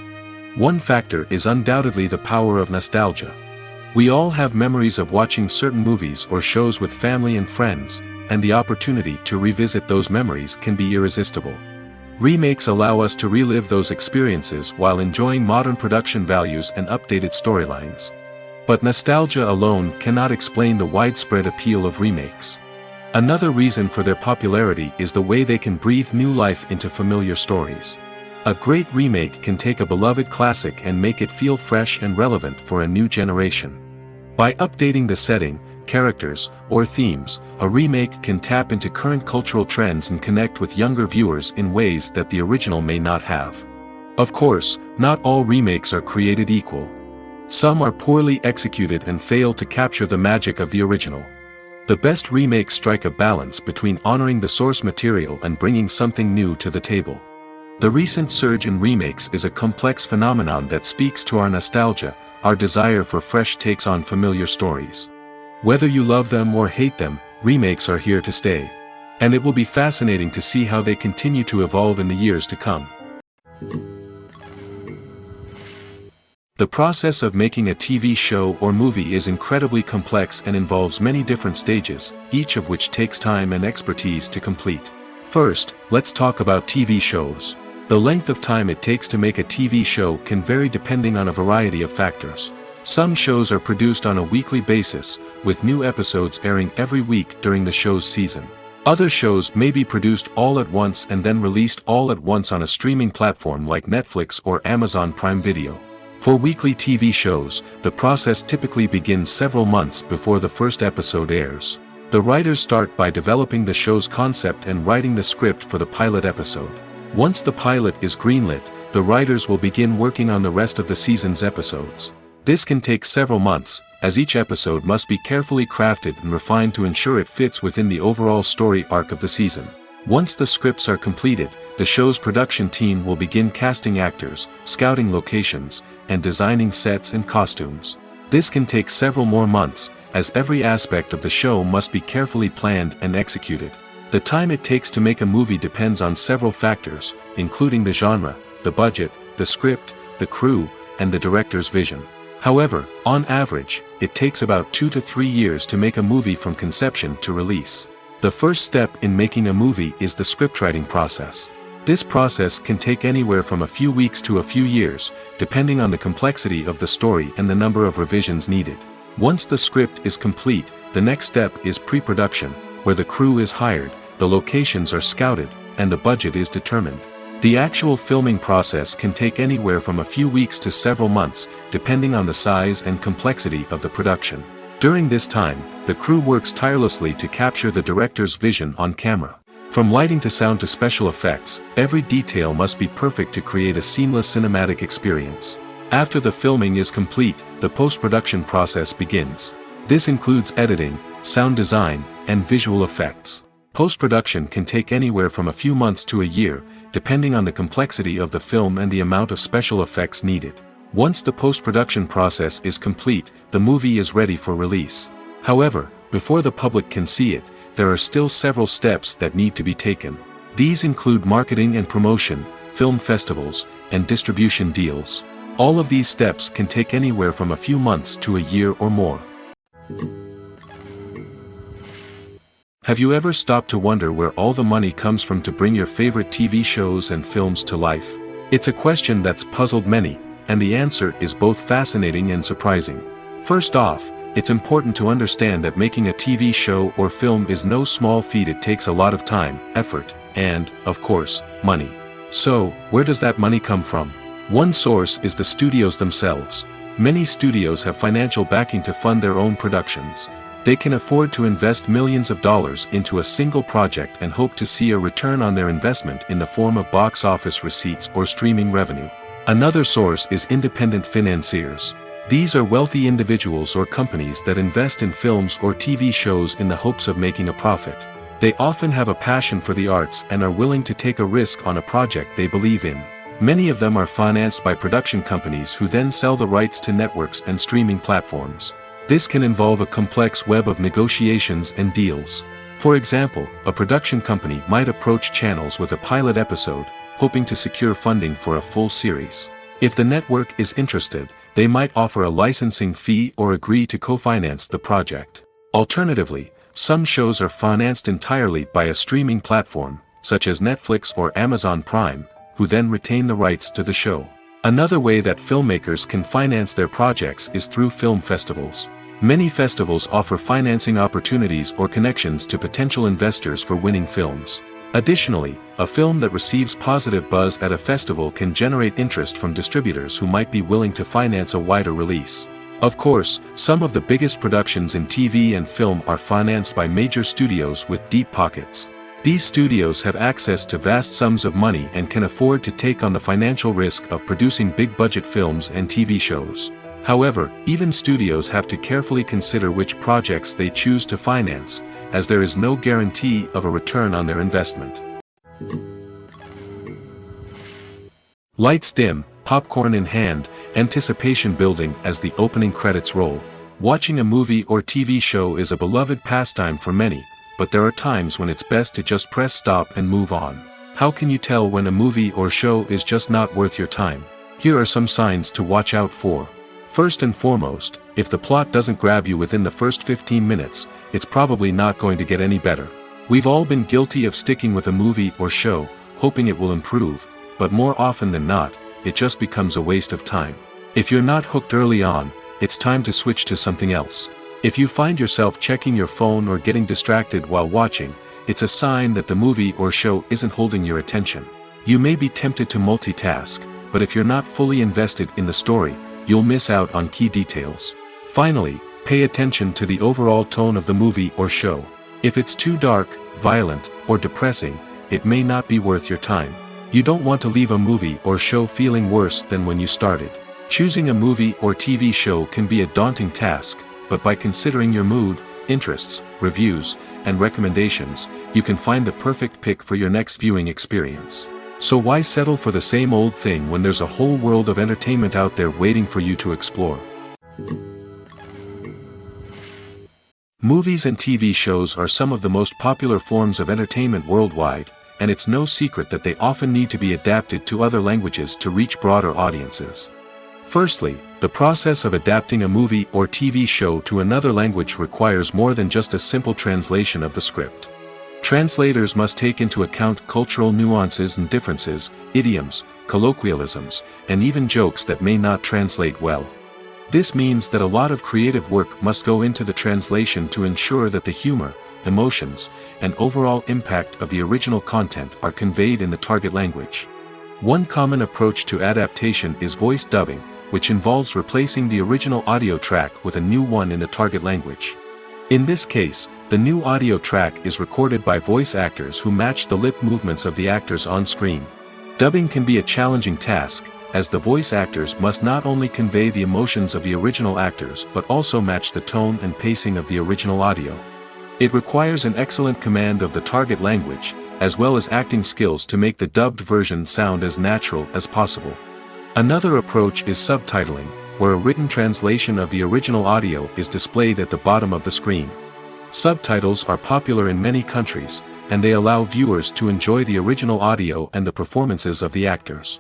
One factor is undoubtedly the power of nostalgia. We all have memories of watching certain movies or shows with family and friends, and the opportunity to revisit those memories can be irresistible. Remakes allow us to relive those experiences while enjoying modern production values and updated storylines. But nostalgia alone cannot explain the widespread appeal of remakes. Another reason for their popularity is the way they can breathe new life into familiar stories. A great remake can take a beloved classic and make it feel fresh and relevant for a new generation. By updating the setting, characters, or themes, a remake can tap into current cultural trends and connect with younger viewers in ways that the original may not have. Of course, not all remakes are created equal. Some are poorly executed and fail to capture the magic of the original. The best remakes strike a balance between honoring the source material and bringing something new to the table. The recent surge in remakes is a complex phenomenon that speaks to our nostalgia, our desire for fresh takes on familiar stories. Whether you love them or hate them, remakes are here to stay. And it will be fascinating to see how they continue to evolve in the years to come. The process of making a TV show or movie is incredibly complex and involves many different stages, each of which takes time and expertise to complete. First, let's talk about TV shows. The length of time it takes to make a TV show can vary depending on a variety of factors. Some shows are produced on a weekly basis, with new episodes airing every week during the show's season. Other shows may be produced all at once and then released all at once on a streaming platform like Netflix or Amazon Prime Video. For weekly TV shows, the process typically begins several months before the first episode airs. The writers start by developing the show's concept and writing the script for the pilot episode. Once the pilot is greenlit, the writers will begin working on the rest of the season's episodes. This can take several months, as each episode must be carefully crafted and refined to ensure it fits within the overall story arc of the season. Once the scripts are completed, the show's production team will begin casting actors, scouting locations, and designing sets and costumes. This can take several more months, as every aspect of the show must be carefully planned and executed. The time it takes to make a movie depends on several factors, including the genre, the budget, the script, the crew, and the director's vision. However, on average, it takes about 2 to 3 years to make a movie from conception to release. The first step in making a movie is the scriptwriting process. This process can take anywhere from a few weeks to a few years, depending on the complexity of the story and the number of revisions needed. Once the script is complete, the next step is pre-production, where the crew is hired, the locations are scouted, and the budget is determined. The actual filming process can take anywhere from a few weeks to several months, depending on the size and complexity of the production. During this time, the crew works tirelessly to capture the director's vision on camera. From lighting to sound to special effects, every detail must be perfect to create a seamless cinematic experience. After the filming is complete, the post-production process begins. This includes editing, sound design, and visual effects. Post-production can take anywhere from a few months to a year, depending on the complexity of the film and the amount of special effects needed. Once the post-production process is complete, the movie is ready for release. However, before the public can see it, there are still several steps that need to be taken. These include marketing and promotion, film festivals, and distribution deals. All of these steps can take anywhere from a few months to a year or more. Have you ever stopped to wonder where all the money comes from to bring your favorite TV shows and films to life? It's a question that's puzzled many, and the answer is both fascinating and surprising. First off, it's important to understand that making a TV show or film is no small feat. It takes a lot of time, effort, and, of course, money. So, where does that money come from? One source is the studios themselves. Many studios have financial backing to fund their own productions. They can afford to invest millions of dollars into a single project and hope to see a return on their investment in the form of box office receipts or streaming revenue. Another source is independent financiers. These are wealthy individuals or companies that invest in films or TV shows in the hopes of making a profit. They often have a passion for the arts and are willing to take a risk on a project they believe in. Many of them are financed by production companies who then sell the rights to networks and streaming platforms. This can involve a complex web of negotiations and deals. For example, a production company might approach channels with a pilot episode, hoping to secure funding for a full series. If the network is interested, they might offer a licensing fee or agree to co-finance the project. Alternatively, some shows are financed entirely by a streaming platform, such as Netflix or Amazon Prime, who then retain the rights to the show. Another way that filmmakers can finance their projects is through film festivals. Many festivals offer financing opportunities or connections to potential investors for winning films. Additionally, a film that receives positive buzz at a festival can generate interest from distributors who might be willing to finance a wider release. Of course, some of the biggest productions in TV and film are financed by major studios with deep pockets. These studios have access to vast sums of money and can afford to take on the financial risk of producing big-budget films and TV shows. However, even studios have to carefully consider which projects they choose to finance, as there is no guarantee of a return on their investment. Lights dim, popcorn in hand, anticipation building as the opening credits roll. Watching a movie or TV show is a beloved pastime for many, but there are times when it's best to just press stop and move on. How can you tell when a movie or show is just not worth your time? Here are some signs to watch out for. First and foremost, if the plot doesn't grab you within the first 15 minutes, it's probably not going to get any better. We've all been guilty of sticking with a movie or show, hoping it will improve, but more often than not, it just becomes a waste of time. If you're not hooked early on, it's time to switch to something else. If you find yourself checking your phone or getting distracted while watching, it's a sign that the movie or show isn't holding your attention. You may be tempted to multitask, but if you're not fully invested in the story, you'll miss out on key details. Finally, pay attention to the overall tone of the movie or show. If it's too dark, violent, or depressing, it may not be worth your time. You don't want to leave a movie or show feeling worse than when you started. Choosing a movie or TV show can be a daunting task, but by considering your mood, interests, reviews, and recommendations, you can find the perfect pick for your next viewing experience. So why settle for the same old thing when there's a whole world of entertainment out there waiting for you to explore? Movies and TV shows are some of the most popular forms of entertainment worldwide, and it's no secret that they often need to be adapted to other languages to reach broader audiences. Firstly, the process of adapting a movie or TV show to another language requires more than just a simple translation of the script. Translators must take into account cultural nuances and differences, idioms, colloquialisms, and even jokes that may not translate well. This means that a lot of creative work must go into the translation to ensure that the humor, emotions, and overall impact of the original content are conveyed in the target language. One common approach to adaptation is voice dubbing, which involves replacing the original audio track with a new one in the target language. In this case, the new audio track is recorded by voice actors who match the lip movements of the actors on screen. Dubbing can be a challenging task, as the voice actors must not only convey the emotions of the original actors but also match the tone and pacing of the original audio. It requires an excellent command of the target language, as well as acting skills to make the dubbed version sound as natural as possible. Another approach is subtitling, where a written translation of the original audio is displayed at the bottom of the screen. Subtitles are popular in many countries, and they allow viewers to enjoy the original audio and the performances of the actors.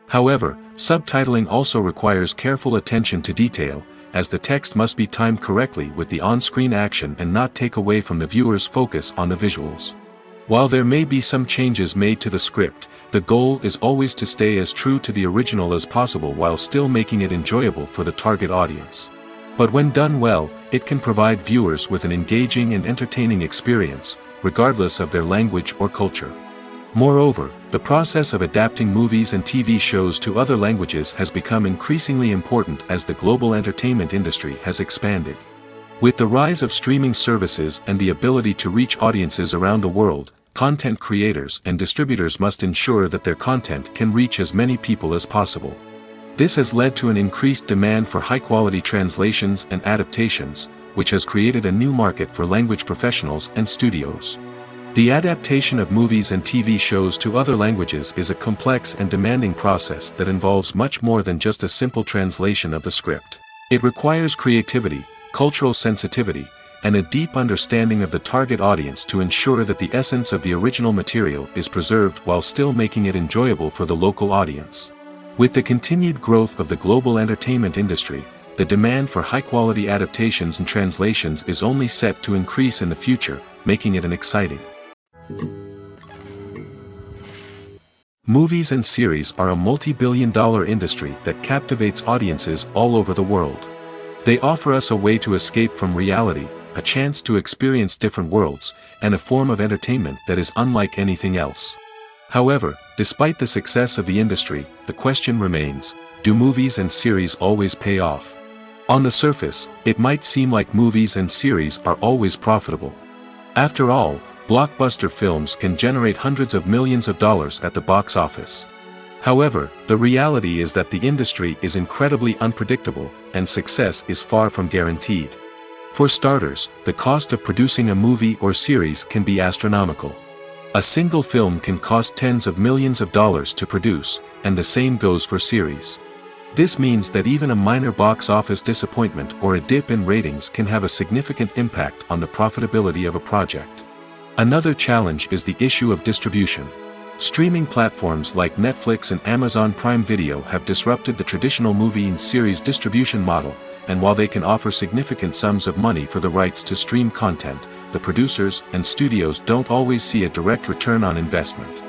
However, subtitling also requires careful attention to detail, as the text must be timed correctly with the on-screen action and not take away from the viewer's focus on the visuals. While there may be some changes made to the script, the goal is always to stay as true to the original as possible while still making it enjoyable for the target audience. But when done well, it can provide viewers with an engaging and entertaining experience, regardless of their language or culture. Moreover, the process of adapting movies and TV shows to other languages has become increasingly important as the global entertainment industry has expanded. With the rise of streaming services and the ability to reach audiences around the world, content creators and distributors must ensure that their content can reach as many people as possible. This has led to an increased demand for high-quality translations and adaptations, which has created a new market for language professionals and studios. The adaptation of movies and TV shows to other languages is a complex and demanding process that involves much more than just a simple translation of the script. It requires creativity, cultural sensitivity, and a deep understanding of the target audience to ensure that the essence of the original material is preserved while still making it enjoyable for the local audience. With the continued growth of the global entertainment industry, the demand for high-quality adaptations and translations is only set to increase in the future, making it an exciting. Movies and series are a multi-billion-dollar industry that captivates audiences all over the world. They offer us a way to escape from reality, a chance to experience different worlds, and a form of entertainment that is unlike anything else. However, despite the success of the industry, the question remains, do movies and series always pay off? On the surface, it might seem like movies and series are always profitable. After all, blockbuster films can generate hundreds of millions of dollars at the box office. However, the reality is that the industry is incredibly unpredictable, and success is far from guaranteed. For starters, the cost of producing a movie or series can be astronomical. A single film can cost tens of millions of dollars to produce, and the same goes for series. This means that even a minor box office disappointment or a dip in ratings can have a significant impact on the profitability of a project. Another challenge is the issue of distribution. Streaming platforms like Netflix and Amazon Prime Video have disrupted the traditional movie and series distribution model, and while they can offer significant sums of money for the rights to stream content, the producers and studios don't always see a direct return on investment.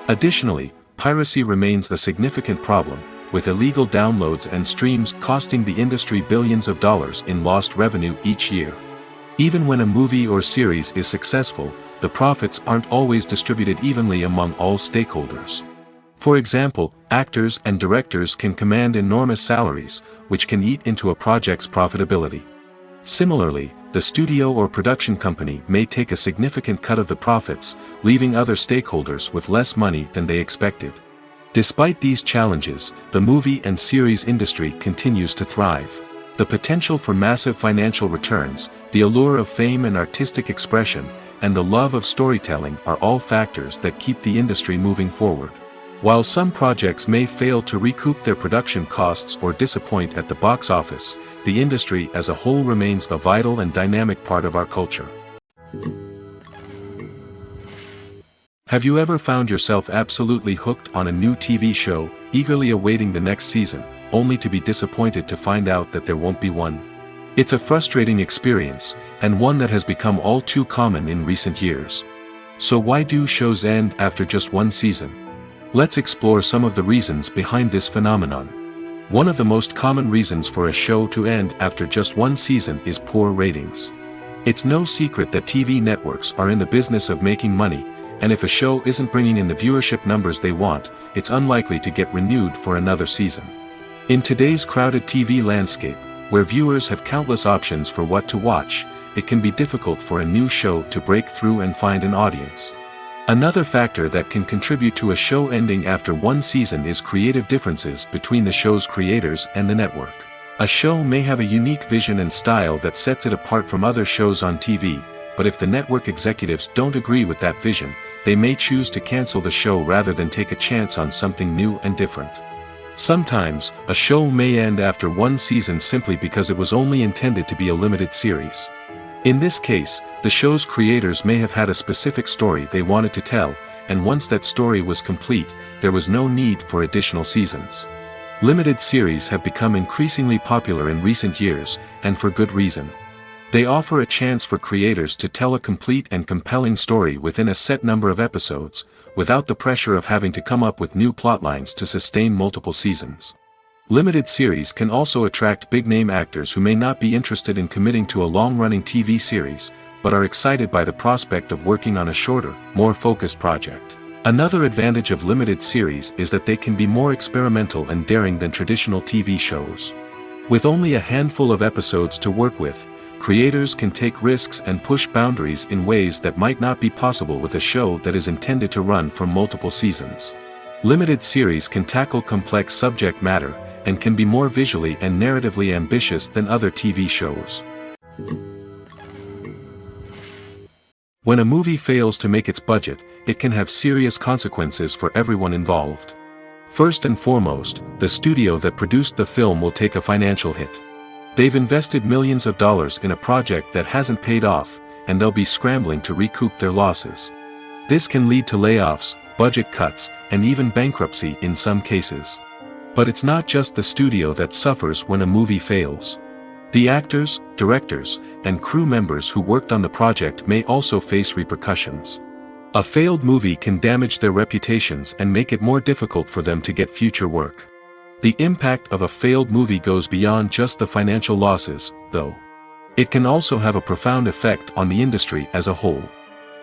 Additionally, piracy remains a significant problem, with illegal downloads and streams costing the industry billions of dollars in lost revenue each year. Even when a movie or series is successful, the profits aren't always distributed evenly among all stakeholders. For example, actors and directors can command enormous salaries, which can eat into a project's profitability. Similarly, the studio or production company may take a significant cut of the profits, leaving other stakeholders with less money than they expected. Despite these challenges, the movie and series industry continues to thrive. The potential for massive financial returns, the allure of fame and artistic expression, and the love of storytelling are all factors that keep the industry moving forward. While some projects may fail to recoup their production costs or disappoint at the box office, the industry as a whole remains a vital and dynamic part of our culture. Have you ever found yourself absolutely hooked on a new TV show, eagerly awaiting the next season, only to be disappointed to find out that there won't be one? It's a frustrating experience, and one that has become all too common in recent years. So why do shows end after just one season? Let's explore some of the reasons behind this phenomenon. One of the most common reasons for a show to end after just one season is poor ratings. It's no secret that TV networks are in the business of making money, and if a show isn't bringing in the viewership numbers they want, it's unlikely to get renewed for another season. In today's crowded TV landscape, where viewers have countless options for what to watch, it can be difficult for a new show to break through and find an audience. Another factor that can contribute to a show ending after one season is creative differences between the show's creators and the network. A show may have a unique vision and style that sets it apart from other shows on TV, but if the network executives don't agree with that vision, they may choose to cancel the show rather than take a chance on something new and different. Sometimes, a show may end after one season simply because it was only intended to be a limited series. In this case, the show's creators may have had a specific story they wanted to tell, and once that story was complete, there was no need for additional seasons. Limited series have become increasingly popular in recent years, and for good reason. They offer a chance for creators to tell a complete and compelling story within a set number of episodes, without the pressure of having to come up with new plotlines to sustain multiple seasons. Limited series can also attract big-name actors who may not be interested in committing to a long-running TV series, but are excited by the prospect of working on a shorter, more focused project. Another advantage of limited series is that they can be more experimental and daring than traditional TV shows. With only a handful of episodes to work with, creators can take risks and push boundaries in ways that might not be possible with a show that is intended to run for multiple seasons. Limited series can tackle complex subject matter, and can be more visually and narratively ambitious than other TV shows. When a movie fails to make its budget, it can have serious consequences for everyone involved. First and foremost, the studio that produced the film will take a financial hit. They've invested millions of dollars in a project that hasn't paid off, and they'll be scrambling to recoup their losses. This can lead to layoffs, budget cuts, and even bankruptcy in some cases. But it's not just the studio that suffers when a movie fails. The actors, directors, and crew members who worked on the project may also face repercussions. A failed movie can damage their reputations and make it more difficult for them to get future work. The impact of a failed movie goes beyond just the financial losses, though. It can also have a profound effect on the industry as a whole.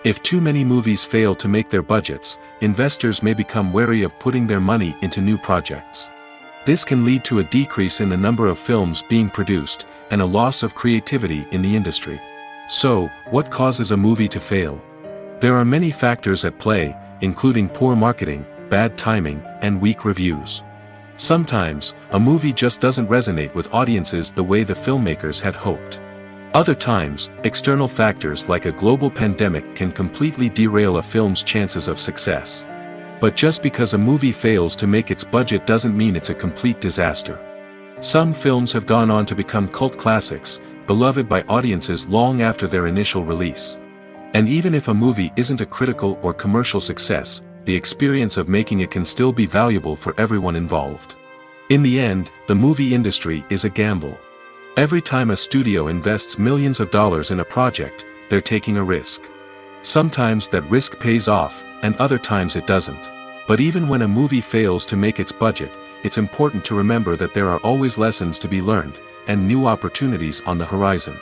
If too many movies fail to make their budgets, investors may become wary of putting their money into new projects. This can lead to a decrease in the number of films being produced, and a loss of creativity in the industry. So, what causes a movie to fail? There are many factors at play, including poor marketing, bad timing, and weak reviews. Sometimes, a movie just doesn't resonate with audiences the way the filmmakers had hoped. Other times, external factors like a global pandemic can completely derail a film's chances of success. But just because a movie fails to make its budget doesn't mean it's a complete disaster. Some films have gone on to become cult classics, beloved by audiences long after their initial release. And even if a movie isn't a critical or commercial success, the experience of making it can still be valuable for everyone involved. In the end, the movie industry is a gamble. Every time a studio invests millions of dollars in a project, they're taking a risk. Sometimes that risk pays off, and other times it doesn't. But even when a movie fails to make its budget, it's important to remember that there are always lessons to be learned, and new opportunities on the horizon.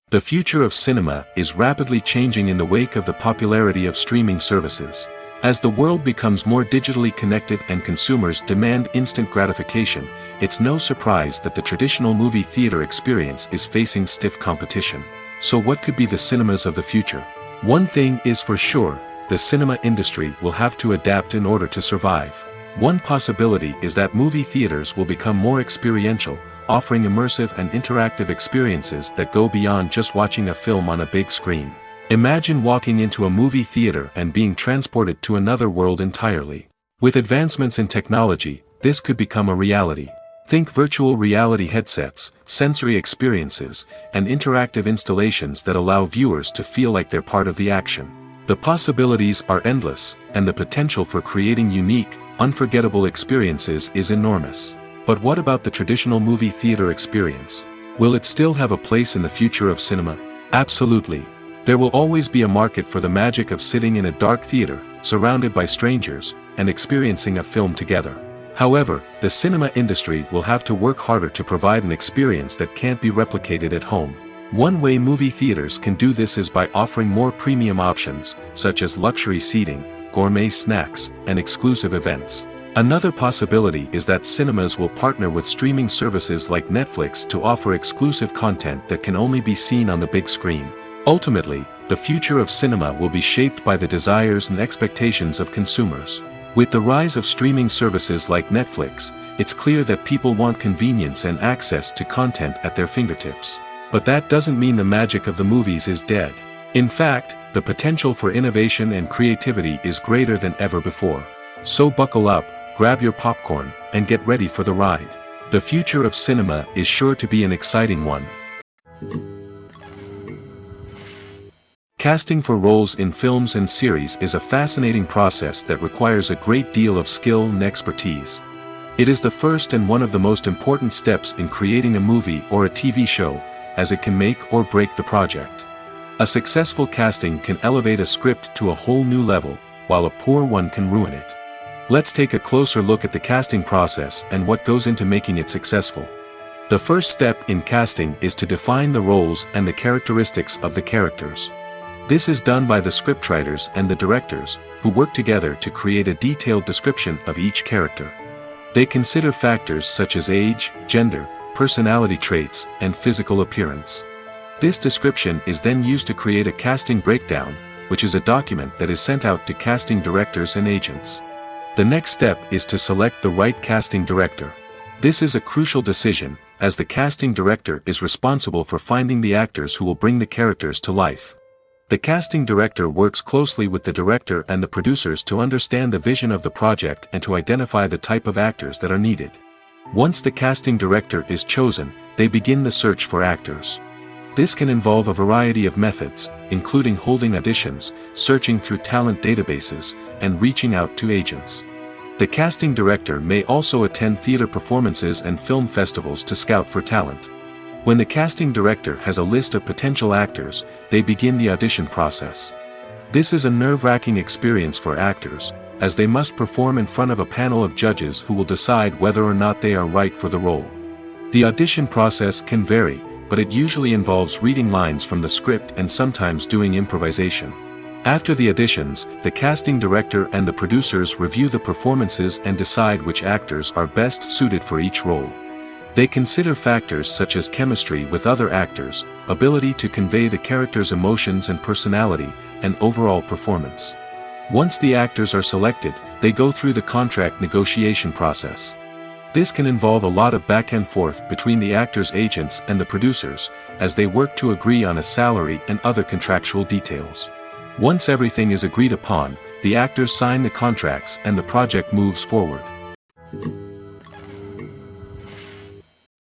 The future of cinema is rapidly changing in the wake of the popularity of streaming services. As the world becomes more digitally connected and consumers demand instant gratification, it's no surprise that the traditional movie theater experience is facing stiff competition. So what could be the cinemas of the future? One thing is for sure, the cinema industry will have to adapt in order to survive. One possibility is that movie theaters will become more experiential, offering immersive and interactive experiences that go beyond just watching a film on a big screen. Imagine walking into a movie theater and being transported to another world entirely. With advancements in technology, this could become a reality. Think virtual reality headsets, sensory experiences, and interactive installations that allow viewers to feel like they're part of the action. The possibilities are endless, and the potential for creating unique, unforgettable experiences is enormous. But what about the traditional movie theater experience? Will it still have a place in the future of cinema? Absolutely. There will always be a market for the magic of sitting in a dark theater, surrounded by strangers, and experiencing a film together. However, the cinema industry will have to work harder to provide an experience that can't be replicated at home. One way movie theaters can do this is by offering more premium options, such as luxury seating, gourmet snacks, and exclusive events. Another possibility is that cinemas will partner with streaming services like Netflix to offer exclusive content that can only be seen on the big screen. Ultimately, the future of cinema will be shaped by the desires and expectations of consumers. With the rise of streaming services like Netflix, it's clear that people want convenience and access to content at their fingertips. But that doesn't mean the magic of the movies is dead. In fact, the potential for innovation and creativity is greater than ever before. So buckle up, grab your popcorn, and get ready for the ride. The future of cinema is sure to be an exciting one. Casting for roles in films and series is a fascinating process that requires a great deal of skill and expertise. It is the first and one of the most important steps in creating a movie or a TV show, as it can make or break the project. A successful casting can elevate a script to a whole new level, while a poor one can ruin it. Let's take a closer look at the casting process and what goes into making it successful. The first step in casting is to define the roles and the characteristics of the characters. This is done by the scriptwriters and the directors, who work together to create a detailed description of each character. They consider factors such as age, gender, personality traits, and physical appearance. This description is then used to create a casting breakdown, which is a document that is sent out to casting directors and agents. The next step is to select the right casting director. This is a crucial decision, as the casting director is responsible for finding the actors who will bring the characters to life. The casting director works closely with the director and the producers to understand the vision of the project and to identify the type of actors that are needed. Once the casting director is chosen, they begin the search for actors. This can involve a variety of methods, including holding auditions, searching through talent databases, and reaching out to agents. The casting director may also attend theater performances and film festivals to scout for talent. When the casting director has a list of potential actors, they begin the audition process. This is a nerve-wracking experience for actors, as they must perform in front of a panel of judges who will decide whether or not they are right for the role. The audition process can vary, but it usually involves reading lines from the script and sometimes doing improvisation. After the auditions, the casting director and the producers review the performances and decide which actors are best suited for each role. They consider factors such as chemistry with other actors, ability to convey the character's emotions and personality, and overall performance. Once the actors are selected, they go through the contract negotiation process. This can involve a lot of back and forth between the actors' agents and the producers, as they work to agree on a salary and other contractual details. Once everything is agreed upon, the actors sign the contracts and the project moves forward.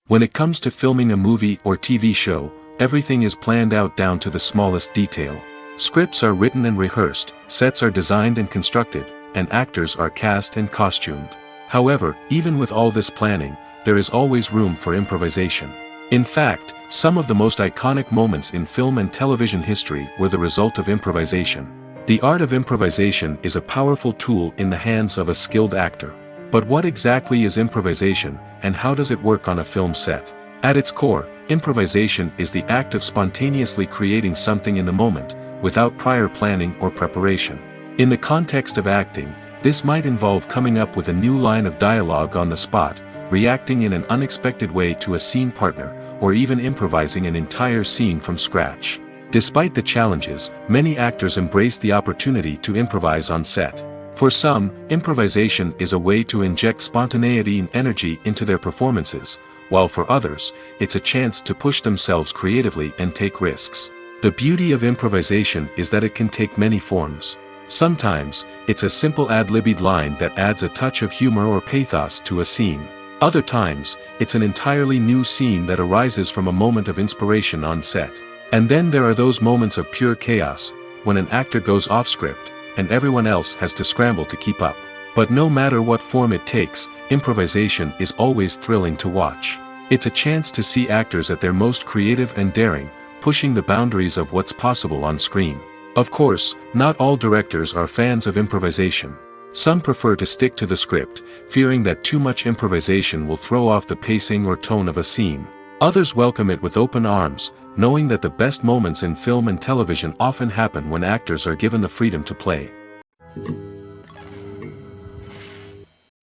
When it comes to filming a movie or TV show, everything is planned out down to the smallest detail. Scripts are written and rehearsed, sets are designed and constructed, and actors are cast and costumed. However, even with all this planning, there is always room for improvisation. In fact, some of the most iconic moments in film and television history were the result of improvisation. The art of improvisation is a powerful tool in the hands of a skilled actor. But what exactly is improvisation, and how does it work on a film set? At its core, improvisation is the act of spontaneously creating something in the moment, without prior planning or preparation. In the context of acting, this might involve coming up with a new line of dialogue on the spot, reacting in an unexpected way to a scene partner, or even improvising an entire scene from scratch. Despite the challenges, many actors embrace the opportunity to improvise on set. For some, improvisation is a way to inject spontaneity and energy into their performances, while for others, it's a chance to push themselves creatively and take risks. The beauty of improvisation is that it can take many forms. Sometimes, it's a simple ad-libbed line that adds a touch of humor or pathos to a scene. Other times, it's an entirely new scene that arises from a moment of inspiration on set. And then there are those moments of pure chaos, when an actor goes off script, and everyone else has to scramble to keep up. But no matter what form it takes, improvisation is always thrilling to watch. It's a chance to see actors at their most creative and daring, pushing the boundaries of what's possible on screen. Of course, not all directors are fans of improvisation. Some prefer to stick to the script, fearing that too much improvisation will throw off the pacing or tone of a scene. Others welcome it with open arms, knowing that the best moments in film and television often happen when actors are given the freedom to play.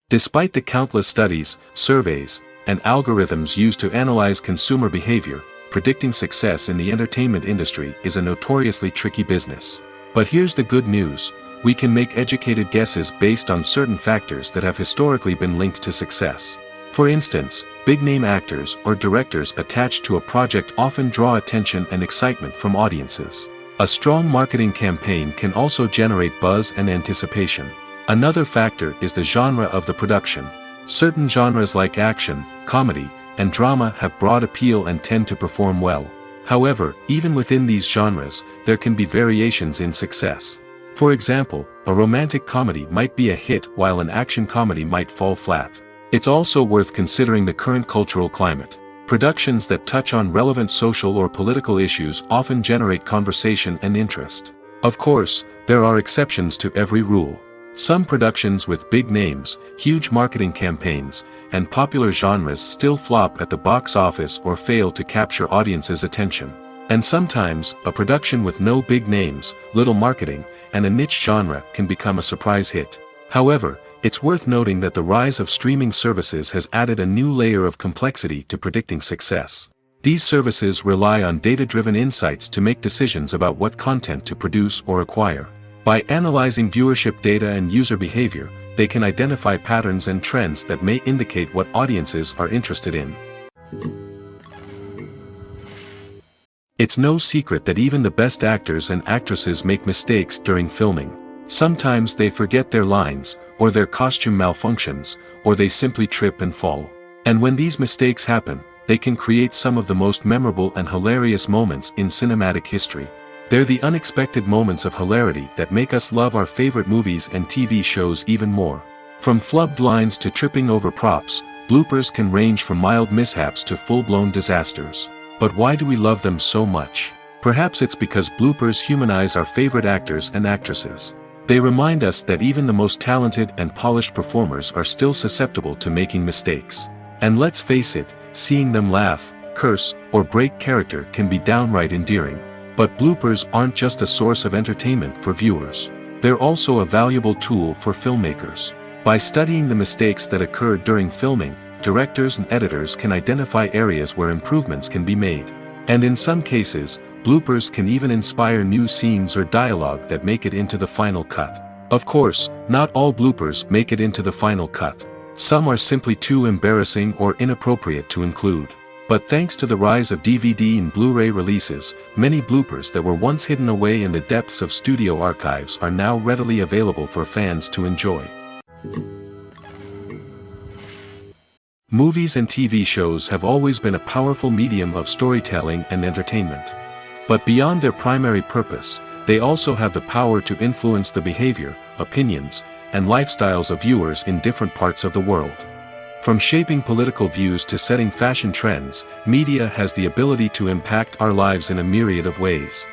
Despite the countless studies, surveys, and algorithms used to analyze consumer behavior, predicting success in the entertainment industry is a notoriously tricky business. But here's the good news: we can make educated guesses based on certain factors that have historically been linked to success. For instance, big-name actors or directors attached to a project often draw attention and excitement from audiences. A strong marketing campaign can also generate buzz and anticipation. Another factor is the genre of the production. Certain genres like action, comedy, and drama have broad appeal and tend to perform well. However, even within these genres, there can be variations in success. For example, a romantic comedy might be a hit while an action comedy might fall flat. It's also worth considering the current cultural climate. Productions that touch on relevant social or political issues often generate conversation and interest. Of course, there are exceptions to every rule. Some productions with big names, huge marketing campaigns, and popular genres still flop at the box office or fail to capture audiences' attention. And sometimes, a production with no big names, little marketing, and a niche genre can become a surprise hit. However, it's worth noting that the rise of streaming services has added a new layer of complexity to predicting success. These services rely on data-driven insights to make decisions about what content to produce or acquire. By analyzing viewership data and user behavior, they can identify patterns and trends that may indicate what audiences are interested in. It's no secret that even the best actors and actresses make mistakes during filming. Sometimes they forget their lines, or their costume malfunctions, or they simply trip and fall. And when these mistakes happen, they can create some of the most memorable and hilarious moments in cinematic history. They're the unexpected moments of hilarity that make us love our favorite movies and TV shows even more. From flubbed lines to tripping over props, bloopers can range from mild mishaps to full-blown disasters. But why do we love them so much? Perhaps it's because bloopers humanize our favorite actors and actresses. They remind us that even the most talented and polished performers are still susceptible to making mistakes. And let's face it, seeing them laugh, curse, or break character can be downright endearing. But bloopers aren't just a source of entertainment for viewers. They're also a valuable tool for filmmakers. By studying the mistakes that occurred during filming, directors and editors can identify areas where improvements can be made. And in some cases, bloopers can even inspire new scenes or dialogue that make it into the final cut. Of course, not all bloopers make it into the final cut. Some are simply too embarrassing or inappropriate to include. But thanks to the rise of DVD and Blu-ray releases, many bloopers that were once hidden away in the depths of studio archives are now readily available for fans to enjoy. Movies and TV shows have always been a powerful medium of storytelling and entertainment. But beyond their primary purpose, They also have the power to influence the behavior, opinions, and lifestyles of viewers in different parts of the world. From shaping political views to setting fashion trends, media has the ability to impact our lives in a myriad of ways.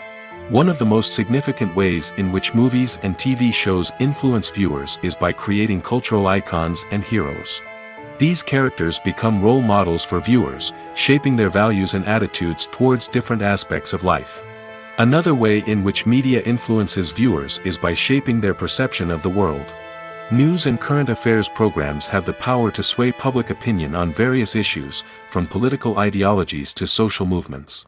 One of the most significant ways in which movies and TV shows influence viewers is by creating cultural icons and heroes. These characters become role models for viewers, shaping their values and attitudes towards different aspects of life. Another way in which media influences viewers is by shaping their perception of the world. News and current affairs programs have the power to sway public opinion on various issues, from political ideologies to social movements.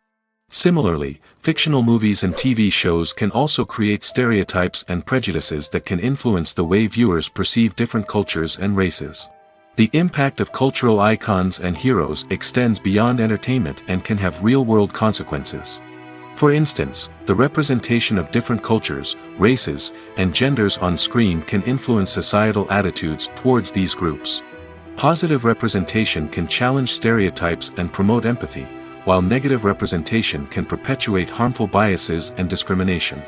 Similarly, fictional movies and TV shows can also create stereotypes and prejudices that can influence the way viewers perceive different cultures and races. The impact of cultural icons and heroes extends beyond entertainment and can have real-world consequences. For instance, the representation of different cultures, races, and genders on screen can influence societal attitudes towards these groups. Positive representation can challenge stereotypes and promote empathy, while negative representation can perpetuate harmful biases and discrimination.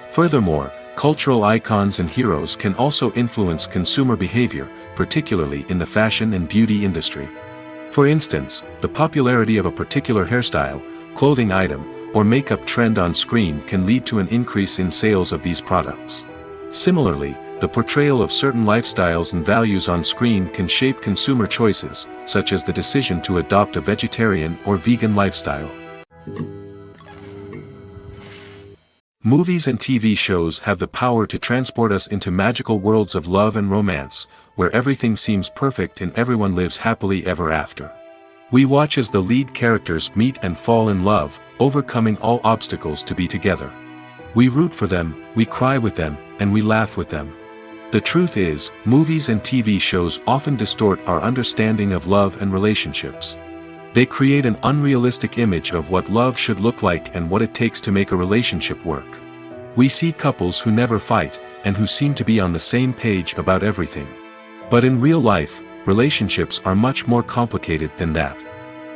Furthermore, cultural icons and heroes can also influence consumer behavior, particularly in the fashion and beauty industry. For instance, the popularity of a particular hairstyle, clothing item, or makeup trend on screen can lead to an increase in sales of these products. Similarly, the portrayal of certain lifestyles and values on screen can shape consumer choices, such as the decision to adopt a vegetarian or vegan lifestyle. Movies and TV shows have the power to transport us into magical worlds of love and romance, where everything seems perfect and everyone lives happily ever after. We watch as the lead characters meet and fall in love, overcoming all obstacles to be together. We root for them, we cry with them, and we laugh with them. The truth is, movies and TV shows often distort our understanding of love and relationships. They create an unrealistic image of what love should look like and what it takes to make a relationship work. We see couples who never fight, and who seem to be on the same page about everything. But in real life, relationships are much more complicated than that.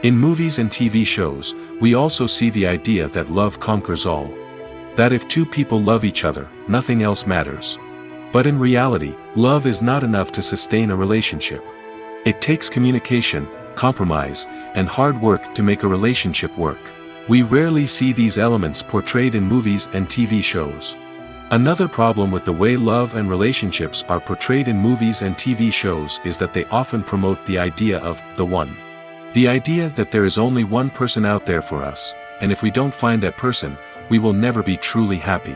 In movies and TV shows, we also see the idea that love conquers all. That if two people love each other, nothing else matters. But in reality, love is not enough to sustain a relationship. It takes communication, compromise, and hard work to make a relationship work. We rarely see these elements portrayed in movies and TV shows. Another problem with the way love and relationships are portrayed in movies and TV shows is that they often promote the idea of the one. The idea that there is only one person out there for us, and if we don't find that person, we will never be truly happy.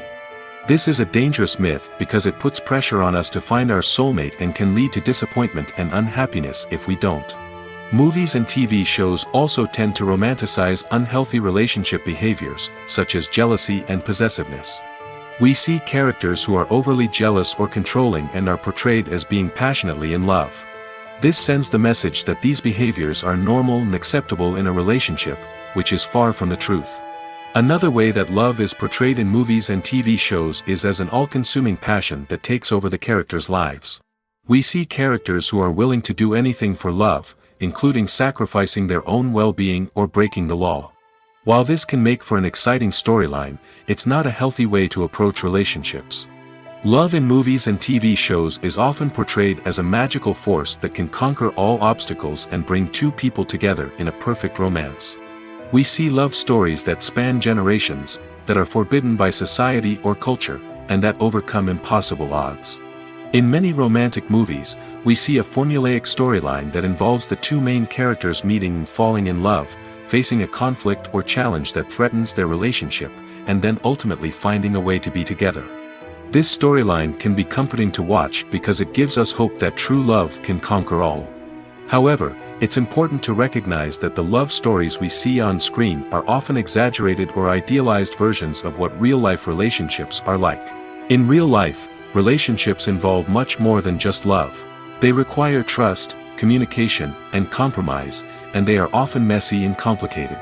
This is a dangerous myth because it puts pressure on us to find our soulmate and can lead to disappointment and unhappiness if we don't. Movies and TV shows also tend to romanticize unhealthy relationship behaviors, such as jealousy and possessiveness. We see characters who are overly jealous or controlling and are portrayed as being passionately in love. This sends the message that these behaviors are normal and acceptable in a relationship, which is far from the truth. Another way that love is portrayed in movies and TV shows is as an all-consuming passion that takes over the characters' lives. We see characters who are willing to do anything for love, including sacrificing their own well-being or breaking the law. While this can make for an exciting storyline, it's not a healthy way to approach relationships. Love in movies and TV shows is often portrayed as a magical force that can conquer all obstacles and bring two people together in a perfect romance. We see love stories that span generations, that are forbidden by society or culture, and that overcome impossible odds. In many romantic movies, we see a formulaic storyline that involves the two main characters meeting and falling in love, facing a conflict or challenge that threatens their relationship, and then ultimately finding a way to be together. This storyline can be comforting to watch because it gives us hope that true love can conquer all. However, it's important to recognize that the love stories we see on screen are often exaggerated or idealized versions of what real-life relationships are like. In real life, relationships involve much more than just love. They require trust, communication, and compromise, and they are often messy and complicated.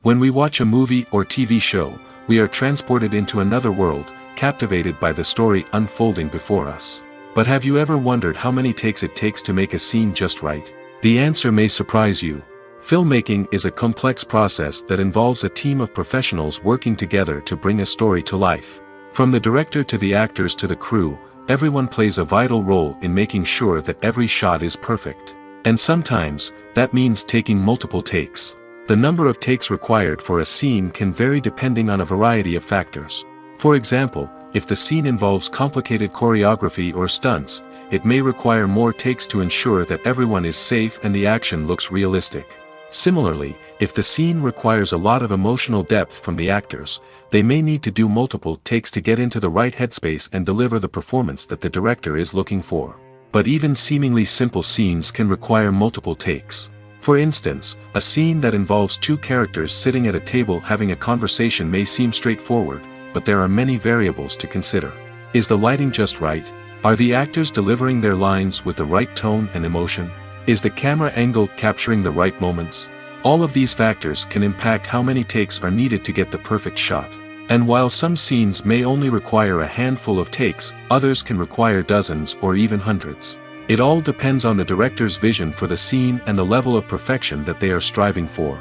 When we watch a movie or TV show, we are transported into another world, captivated by the story unfolding before us. But have you ever wondered how many takes it takes to make a scene just right? The answer may surprise you. Filmmaking is a complex process that involves a team of professionals working together to bring a story to life. From the director to the actors to the crew, everyone plays a vital role in making sure that every shot is perfect. And sometimes, that means taking multiple takes. The number of takes required for a scene can vary depending on a variety of factors. For example, if the scene involves complicated choreography or stunts, it may require more takes to ensure that everyone is safe and the action looks realistic. Similarly, if the scene requires a lot of emotional depth from the actors, they may need to do multiple takes to get into the right headspace and deliver the performance that the director is looking for. But even seemingly simple scenes can require multiple takes. For instance, a scene that involves two characters sitting at a table having a conversation may seem straightforward, but there are many variables to consider. Is the lighting just right? Are the actors delivering their lines with the right tone and emotion? Is the camera angle capturing the right moments? All of these factors can impact how many takes are needed to get the perfect shot. And while some scenes may only require a handful of takes, others can require dozens or even hundreds. It all depends on the director's vision for the scene and the level of perfection that they are striving for.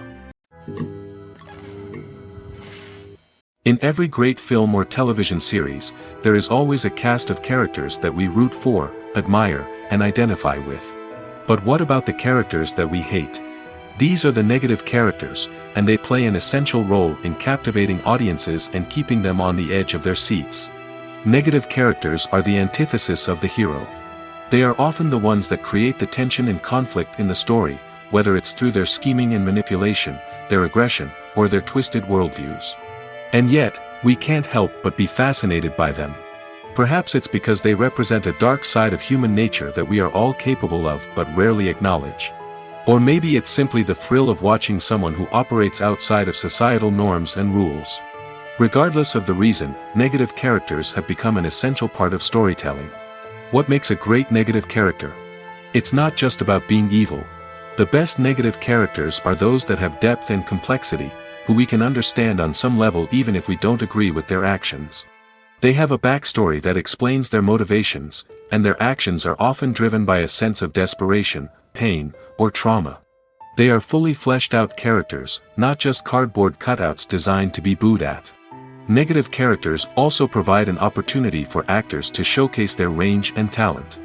In every great film or television series, there is always a cast of characters that we root for, admire, and identify with. But what about the characters that we hate? These are the negative characters, and they play an essential role in captivating audiences and keeping them on the edge of their seats. Negative characters are the antithesis of the hero. They are often the ones that create the tension and conflict in the story, whether it's through their scheming and manipulation, their aggression, or their twisted worldviews. And yet, we can't help but be fascinated by them. Perhaps it's because they represent a dark side of human nature that we are all capable of but rarely acknowledge. Or maybe it's simply the thrill of watching someone who operates outside of societal norms and rules. Regardless of the reason, negative characters have become an essential part of storytelling. What makes a great negative character? It's not just about being evil. The best negative characters are those that have depth and complexity, who we can understand on some level even if we don't agree with their actions. They have a backstory that explains their motivations, and their actions are often driven by a sense of desperation, pain, or trauma. They are fully fleshed out characters, not just cardboard cutouts designed to be booed at. Negative characters also provide an opportunity for actors to showcase their range and talent.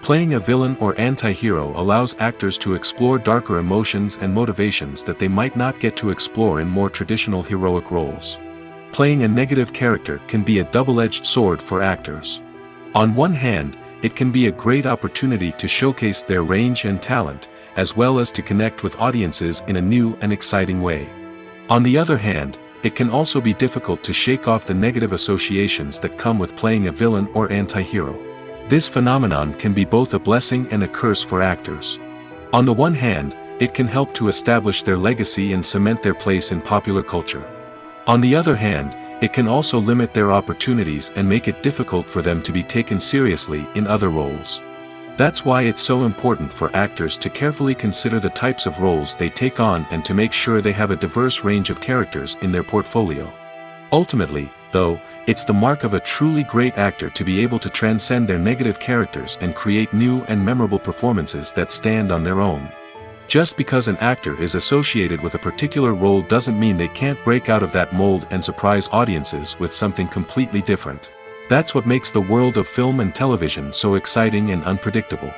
Playing a villain or anti-hero allows actors to explore darker emotions and motivations that they might not get to explore in more traditional heroic roles. Playing a negative character can be a double-edged sword for actors. On one hand, it can be a great opportunity to showcase their range and talent, as well as to connect with audiences in a new and exciting way. On the other hand, it can also be difficult to shake off the negative associations that come with playing a villain or anti-hero. This phenomenon can be both a blessing and a curse for actors. On the one hand, it can help to establish their legacy and cement their place in popular culture. On the other hand, it can also limit their opportunities and make it difficult for them to be taken seriously in other roles. That's why it's so important for actors to carefully consider the types of roles they take on and to make sure they have a diverse range of characters in their portfolio. Ultimately, though, it's the mark of a truly great actor to be able to transcend their negative characters and create new and memorable performances that stand on their own. Just because an actor is associated with a particular role doesn't mean they can't break out of that mold and surprise audiences with something completely different. That's what makes the world of film and television so exciting and unpredictable.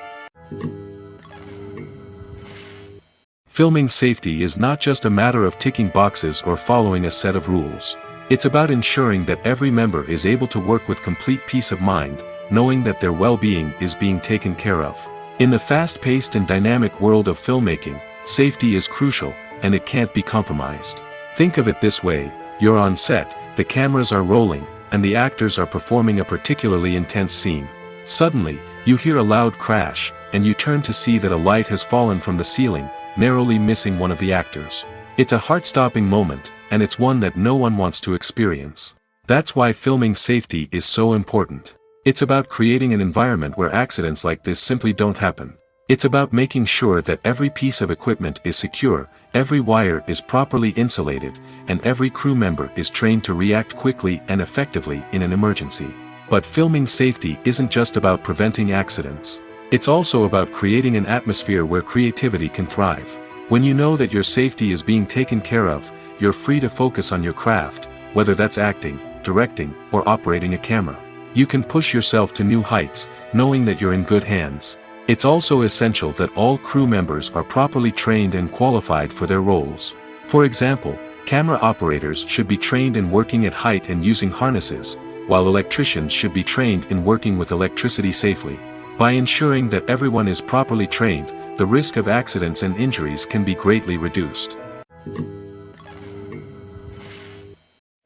Filming safety is not just a matter of ticking boxes or following a set of rules. It's about ensuring that every member is able to work with complete peace of mind, knowing that their well-being is being taken care of. In the fast-paced and dynamic world of filmmaking, safety is crucial, and it can't be compromised. Think of it this way: you're on set, the cameras are rolling, and the actors are performing a particularly intense scene. Suddenly, you hear a loud crash, and you turn to see that a light has fallen from the ceiling, narrowly missing one of the actors. It's a heart-stopping moment, and it's one that no one wants to experience. That's why filming safety is so important. It's about creating an environment where accidents like this simply don't happen. It's about making sure that every piece of equipment is secure, every wire is properly insulated, and every crew member is trained to react quickly and effectively in an emergency. But filming safety isn't just about preventing accidents. It's also about creating an atmosphere where creativity can thrive. When you know that your safety is being taken care of, you're free to focus on your craft, whether that's acting, directing, or operating a camera. You can push yourself to new heights, knowing that you're in good hands. It's also essential that all crew members are properly trained and qualified for their roles. For example, camera operators should be trained in working at height and using harnesses, while electricians should be trained in working with electricity safely. By ensuring that everyone is properly trained, the risk of accidents and injuries can be greatly reduced.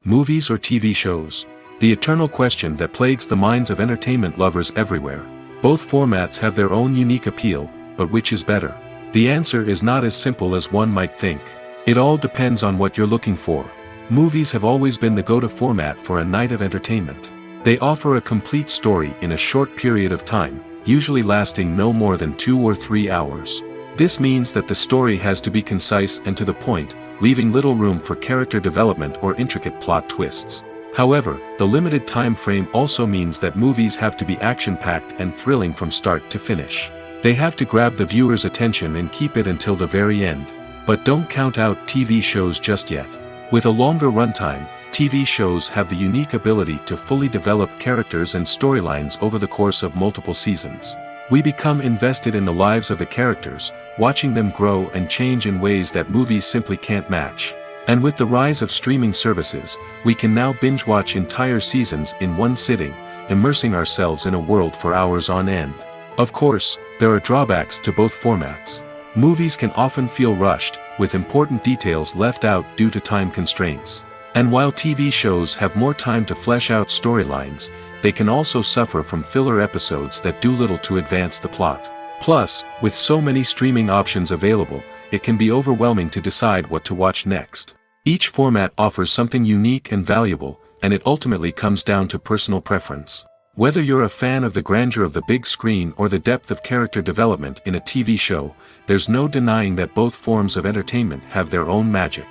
Movies or TV shows? The eternal question that plagues the minds of entertainment lovers everywhere. Both formats have their own unique appeal, but which is better? The answer is not as simple as one might think. It all depends on what you're looking for. Movies have always been the go-to format for a night of entertainment. They offer a complete story in a short period of time, usually lasting no more than 2 or 3 hours. This means that the story has to be concise and to the point, leaving little room for character development or intricate plot twists. However, the limited time frame also means that movies have to be action-packed and thrilling from start to finish. They have to grab the viewer's attention and keep it until the very end. But don't count out TV shows just yet. With a longer runtime, TV shows have the unique ability to fully develop characters and storylines over the course of multiple seasons. We become invested in the lives of the characters, watching them grow and change in ways that movies simply can't match. And with the rise of streaming services, we can now binge-watch entire seasons in one sitting, immersing ourselves in a world for hours on end. Of course, there are drawbacks to both formats. Movies can often feel rushed, with important details left out due to time constraints. And while TV shows have more time to flesh out storylines, they can also suffer from filler episodes that do little to advance the plot. Plus, with so many streaming options available, it can be overwhelming to decide what to watch next. Each format offers something unique and valuable, and it ultimately comes down to personal preference. Whether you're a fan of the grandeur of the big screen or the depth of character development in a TV show, there's no denying that both forms of entertainment have their own magic.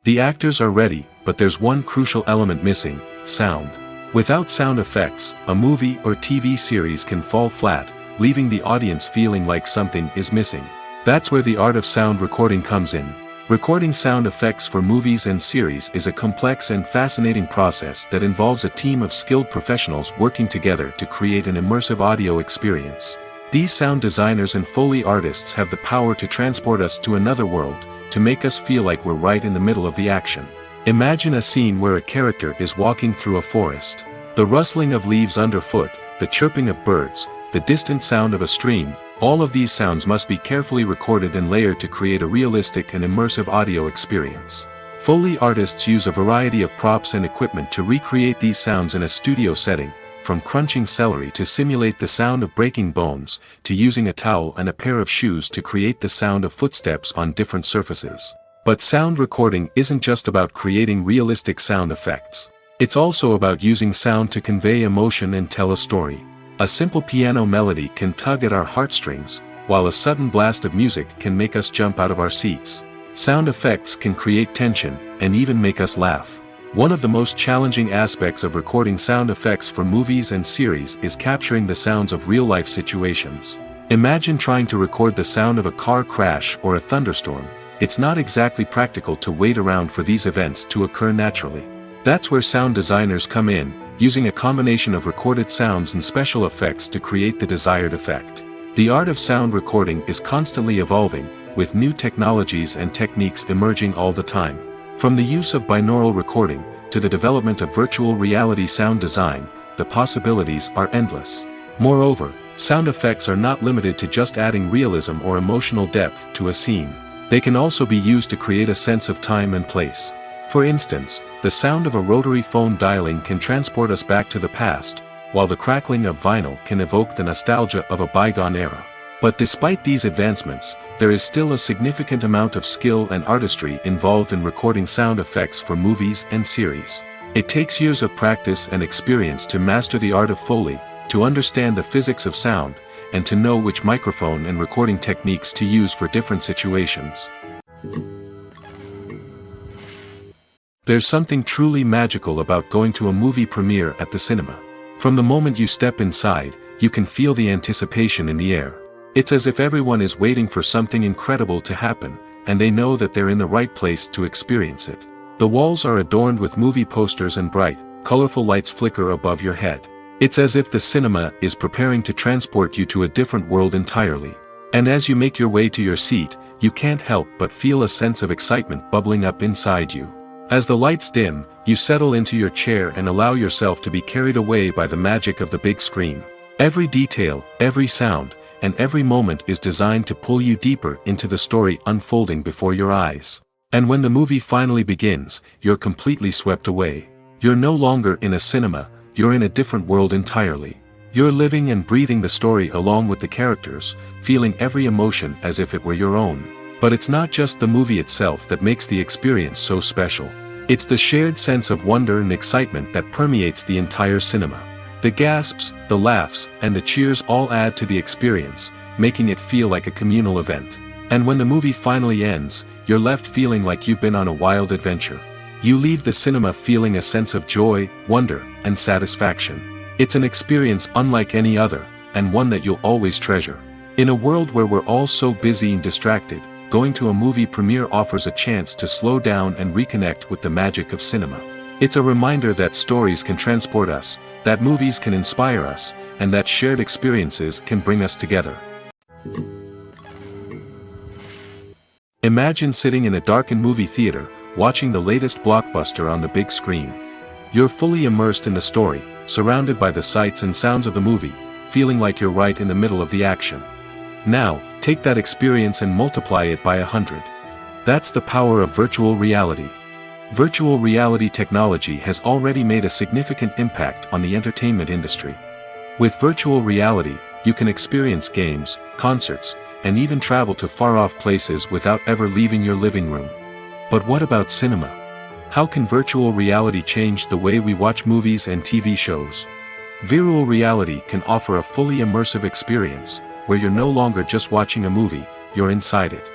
The actors are ready, but there's one crucial element missing: sound. Without sound effects, a movie or TV series can fall flat, leaving the audience feeling like something is missing. That's where the art of sound recording comes in. Recording sound effects for movies and series is a complex and fascinating process that involves a team of skilled professionals working together to create an immersive audio experience. These sound designers and Foley artists have the power to transport us to another world, to make us feel like we're right in the middle of the action. Imagine a scene where a character is walking through a forest. The rustling of leaves underfoot, the chirping of birds, the distant sound of a stream, all of these sounds must be carefully recorded and layered to create a realistic and immersive audio experience. Foley artists use a variety of props and equipment to recreate these sounds in a studio setting, from crunching celery to simulate the sound of breaking bones, to using a towel and a pair of shoes to create the sound of footsteps on different surfaces. But sound recording isn't just about creating realistic sound effects. It's also about using sound to convey emotion and tell a story. A simple piano melody can tug at our heartstrings, while a sudden blast of music can make us jump out of our seats. Sound effects can create tension, and even make us laugh. One of the most challenging aspects of recording sound effects for movies and series is capturing the sounds of real-life situations. Imagine trying to record the sound of a car crash or a thunderstorm. It's not exactly practical to wait around for these events to occur naturally. That's where sound designers come in, using a combination of recorded sounds and special effects to create the desired effect. The art of sound recording is constantly evolving, with new technologies and techniques emerging all the time. From the use of binaural recording, to the development of virtual reality sound design, the possibilities are endless. Moreover, sound effects are not limited to just adding realism or emotional depth to a scene. They can also be used to create a sense of time and place. For instance, the sound of a rotary phone dialing can transport us back to the past, while the crackling of vinyl can evoke the nostalgia of a bygone era. But despite these advancements, there is still a significant amount of skill and artistry involved in recording sound effects for movies and series. It takes years of practice and experience to master the art of Foley, to understand the physics of sound, and to know which microphone and recording techniques to use for different situations. There's something truly magical about going to a movie premiere at the cinema. From the moment you step inside, you can feel the anticipation in the air. It's as if everyone is waiting for something incredible to happen, and they know that they're in the right place to experience it. The walls are adorned with movie posters and bright, colorful lights flicker above your head. It's as if the cinema is preparing to transport you to a different world entirely. And as you make your way to your seat, you can't help but feel a sense of excitement bubbling up inside you. As the lights dim, you settle into your chair and allow yourself to be carried away by the magic of the big screen. Every detail, every sound, and every moment is designed to pull you deeper into the story unfolding before your eyes. And when the movie finally begins, you're completely swept away. You're no longer in a cinema, you're in a different world entirely. You're living and breathing the story along with the characters, feeling every emotion as if it were your own. But it's not just the movie itself that makes the experience so special. It's the shared sense of wonder and excitement that permeates the entire cinema. The gasps, the laughs, and the cheers all add to the experience, making it feel like a communal event. And when the movie finally ends, you're left feeling like you've been on a wild adventure. You leave the cinema feeling a sense of joy, wonder, and satisfaction. It's an experience unlike any other, and one that you'll always treasure. In a world where we're all so busy and distracted, going to a movie premiere offers a chance to slow down and reconnect with the magic of cinema. It's a reminder that stories can transport us, that movies can inspire us, and that shared experiences can bring us together. Imagine sitting in a darkened movie theater, watching the latest blockbuster on the big screen. You're fully immersed in the story, surrounded by the sights and sounds of the movie, feeling like you're right in the middle of the action. Now, take that experience and multiply it by 100. That's the power of virtual reality. Virtual reality technology has already made a significant impact on the entertainment industry. With virtual reality, you can experience games, concerts, and even travel to far-off places without ever leaving your living room. But what about cinema? How can virtual reality change the way we watch movies and TV shows? Virtual reality can offer a fully immersive experience, where you're no longer just watching a movie, you're inside it.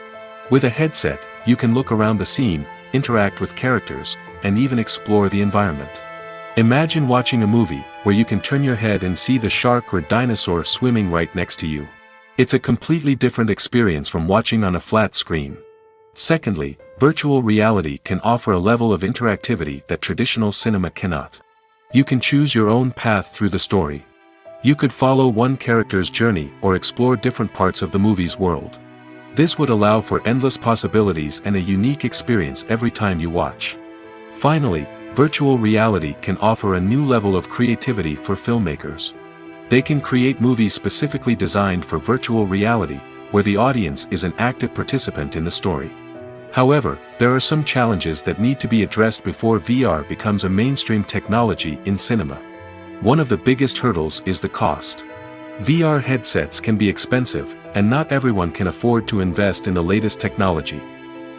With a headset, you can look around the scene, interact with characters, and even explore the environment. Imagine watching a movie, where you can turn your head and see the shark or dinosaur swimming right next to you. It's a completely different experience from watching on a flat screen. Secondly, virtual reality can offer a level of interactivity that traditional cinema cannot. You can choose your own path through the story. You could follow one character's journey or explore different parts of the movie's world. This would allow for endless possibilities and a unique experience every time you watch. Finally, virtual reality can offer a new level of creativity for filmmakers. They can create movies specifically designed for virtual reality, where the audience is an active participant in the story. However, there are some challenges that need to be addressed before VR becomes a mainstream technology in cinema. One of the biggest hurdles is the cost. VR headsets can be expensive, and not everyone can afford to invest in the latest technology.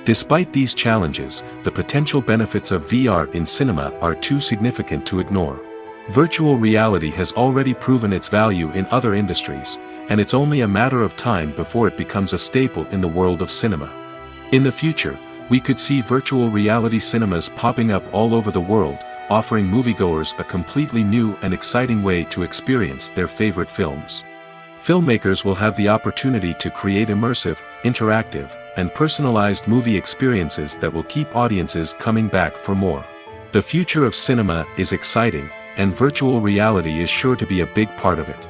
Despite these challenges, the potential benefits of VR in cinema are too significant to ignore. Virtual reality has already proven its value in other industries, and it's only a matter of time before it becomes a staple in the world of cinema. In the future, we could see virtual reality cinemas popping up all over the world, offering moviegoers a completely new and exciting way to experience their favorite films. Filmmakers will have the opportunity to create immersive, interactive, and personalized movie experiences that will keep audiences coming back for more. The future of cinema is exciting, and virtual reality is sure to be a big part of it.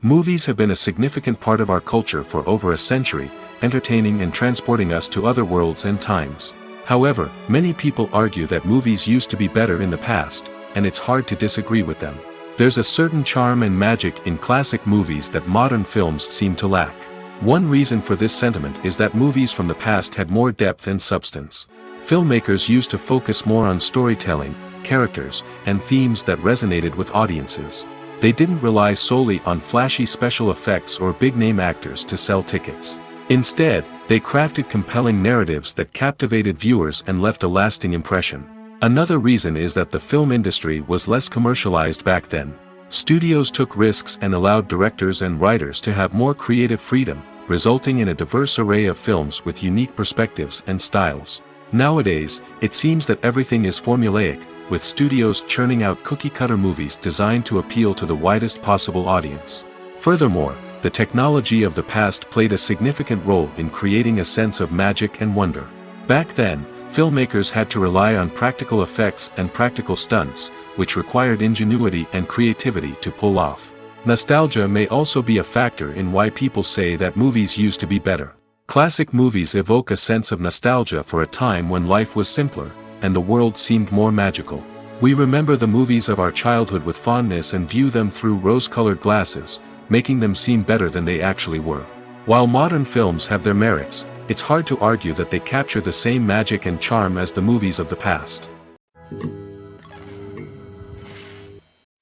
Movies have been a significant part of our culture for over a century, entertaining and transporting us to other worlds and times. However, many people argue that movies used to be better in the past, and it's hard to disagree with them. There's a certain charm and magic in classic movies that modern films seem to lack. One reason for this sentiment is that movies from the past had more depth and substance. Filmmakers used to focus more on storytelling, characters, and themes that resonated with audiences. They didn't rely solely on flashy special effects or big-name actors to sell tickets. Instead, they crafted compelling narratives that captivated viewers and left a lasting impression. Another reason is that the film industry was less commercialized back then. Studios took risks and allowed directors and writers to have more creative freedom, resulting in a diverse array of films with unique perspectives and styles. Nowadays, it seems that everything is formulaic, with studios churning out cookie-cutter movies designed to appeal to the widest possible audience. Furthermore, the technology of the past played a significant role in creating a sense of magic and wonder. Back then, filmmakers had to rely on practical effects and practical stunts, which required ingenuity and creativity to pull off. Nostalgia may also be a factor in why people say that movies used to be better. Classic movies evoke a sense of nostalgia for a time when life was simpler, and the world seemed more magical. We remember the movies of our childhood with fondness and view them through rose-colored glasses, making them seem better than they actually were. While modern films have their merits, it's hard to argue that they capture the same magic and charm as the movies of the past.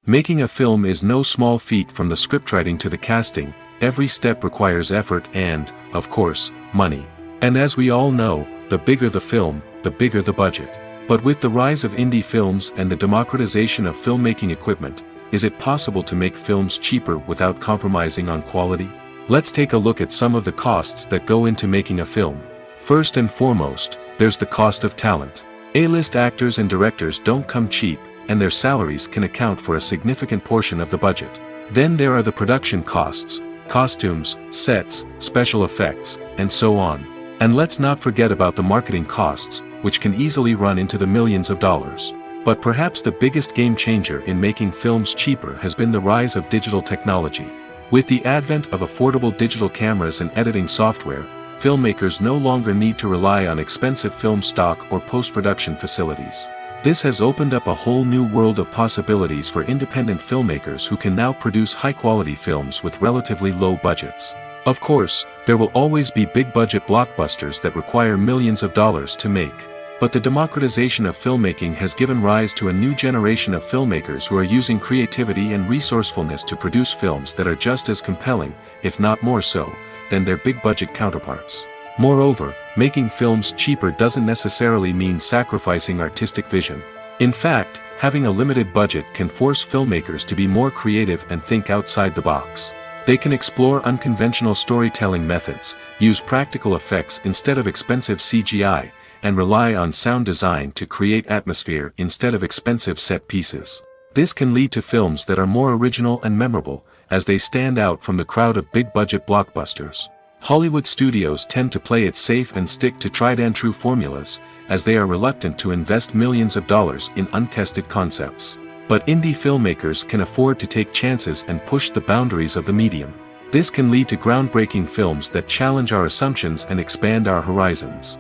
Making a film is no small feat. From the scriptwriting to the casting, every step requires effort and, of course, money. And as we all know, the bigger the film, the bigger the budget. But with the rise of indie films and the democratization of filmmaking equipment, is it possible to make films cheaper without compromising on quality? Let's take a look at some of the costs that go into making a film. First and foremost, there's the cost of talent. A-list actors and directors don't come cheap, and their salaries can account for a significant portion of the budget. Then there are the production costs, costumes, sets, special effects, and so on. And let's not forget about the marketing costs, which can easily run into the millions of dollars. But perhaps the biggest game changer in making films cheaper has been the rise of digital technology. With the advent of affordable digital cameras and editing software, filmmakers no longer need to rely on expensive film stock or post-production facilities. This has opened up a whole new world of possibilities for independent filmmakers who can now produce high-quality films with relatively low budgets. Of course, there will always be big-budget blockbusters that require millions of dollars to make. But the democratization of filmmaking has given rise to a new generation of filmmakers who are using creativity and resourcefulness to produce films that are just as compelling, if not more so, than their big-budget counterparts. Moreover, making films cheaper doesn't necessarily mean sacrificing artistic vision. In fact, having a limited budget can force filmmakers to be more creative and think outside the box. They can explore unconventional storytelling methods, use practical effects instead of expensive CGI, and rely on sound design to create atmosphere instead of expensive set pieces. This can lead to films that are more original and memorable, as they stand out from the crowd of big-budget blockbusters. Hollywood studios tend to play it safe and stick to tried-and-true formulas, as they are reluctant to invest millions of dollars in untested concepts. But indie filmmakers can afford to take chances and push the boundaries of the medium. This can lead to groundbreaking films that challenge our assumptions and expand our horizons.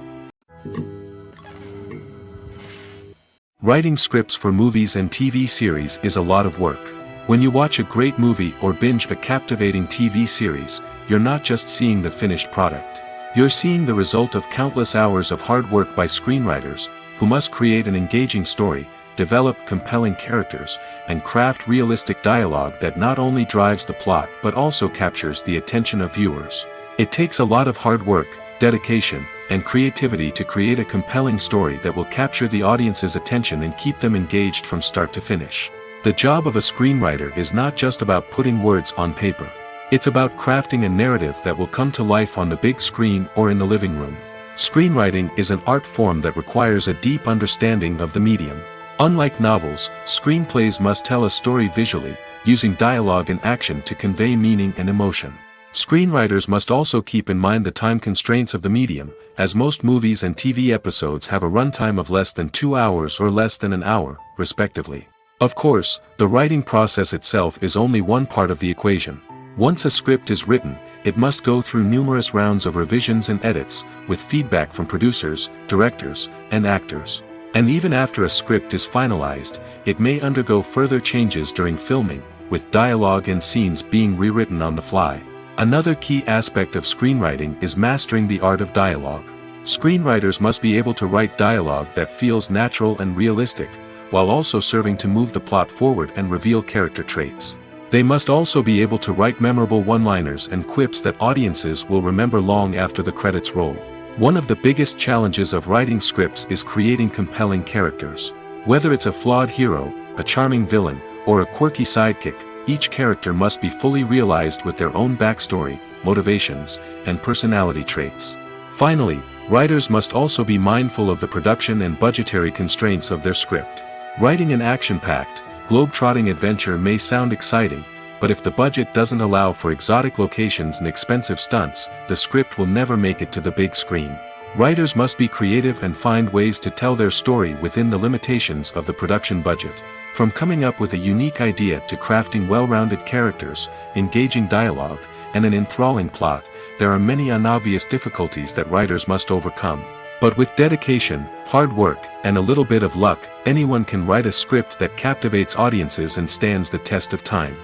Writing scripts for movies and TV series is a lot of work. When you watch a great movie or binge a captivating TV series, you're not just seeing the finished product. You're seeing the result of countless hours of hard work by screenwriters, who must create an engaging story, develop compelling characters, and craft realistic dialogue that not only drives the plot but also captures the attention of viewers. It takes a lot of hard work, dedication, and creativity to create a compelling story that will capture the audience's attention and keep them engaged from start to finish. The job of a screenwriter is not just about putting words on paper. It's about crafting a narrative that will come to life on the big screen or in the living room. Screenwriting is an art form that requires a deep understanding of the medium. Unlike novels, screenplays must tell a story visually, using dialogue and action to convey meaning and emotion. Screenwriters must also keep in mind the time constraints of the medium, as most movies and TV episodes have a runtime of less than 2 hours or less than an hour, respectively. Of course, the writing process itself is only one part of the equation. Once a script is written, it must go through numerous rounds of revisions and edits, with feedback from producers, directors, and actors. And even after a script is finalized, it may undergo further changes during filming, with dialogue and scenes being rewritten on the fly. Another key aspect of screenwriting is mastering the art of dialogue. Screenwriters must be able to write dialogue that feels natural and realistic, while also serving to move the plot forward and reveal character traits. They must also be able to write memorable one-liners and quips that audiences will remember long after the credits roll. One of the biggest challenges of writing scripts is creating compelling characters. Whether it's a flawed hero, a charming villain, or a quirky sidekick, each character must be fully realized with their own backstory, motivations, and personality traits. Finally, writers must also be mindful of the production and budgetary constraints of their script. Writing an action-packed, globe-trotting adventure may sound exciting, but if the budget doesn't allow for exotic locations and expensive stunts, the script will never make it to the big screen. Writers must be creative and find ways to tell their story within the limitations of the production budget. From coming up with a unique idea to crafting well-rounded characters, engaging dialogue, and an enthralling plot, there are many unobvious difficulties that writers must overcome. But with dedication, hard work, and a little bit of luck, anyone can write a script that captivates audiences and stands the test of time.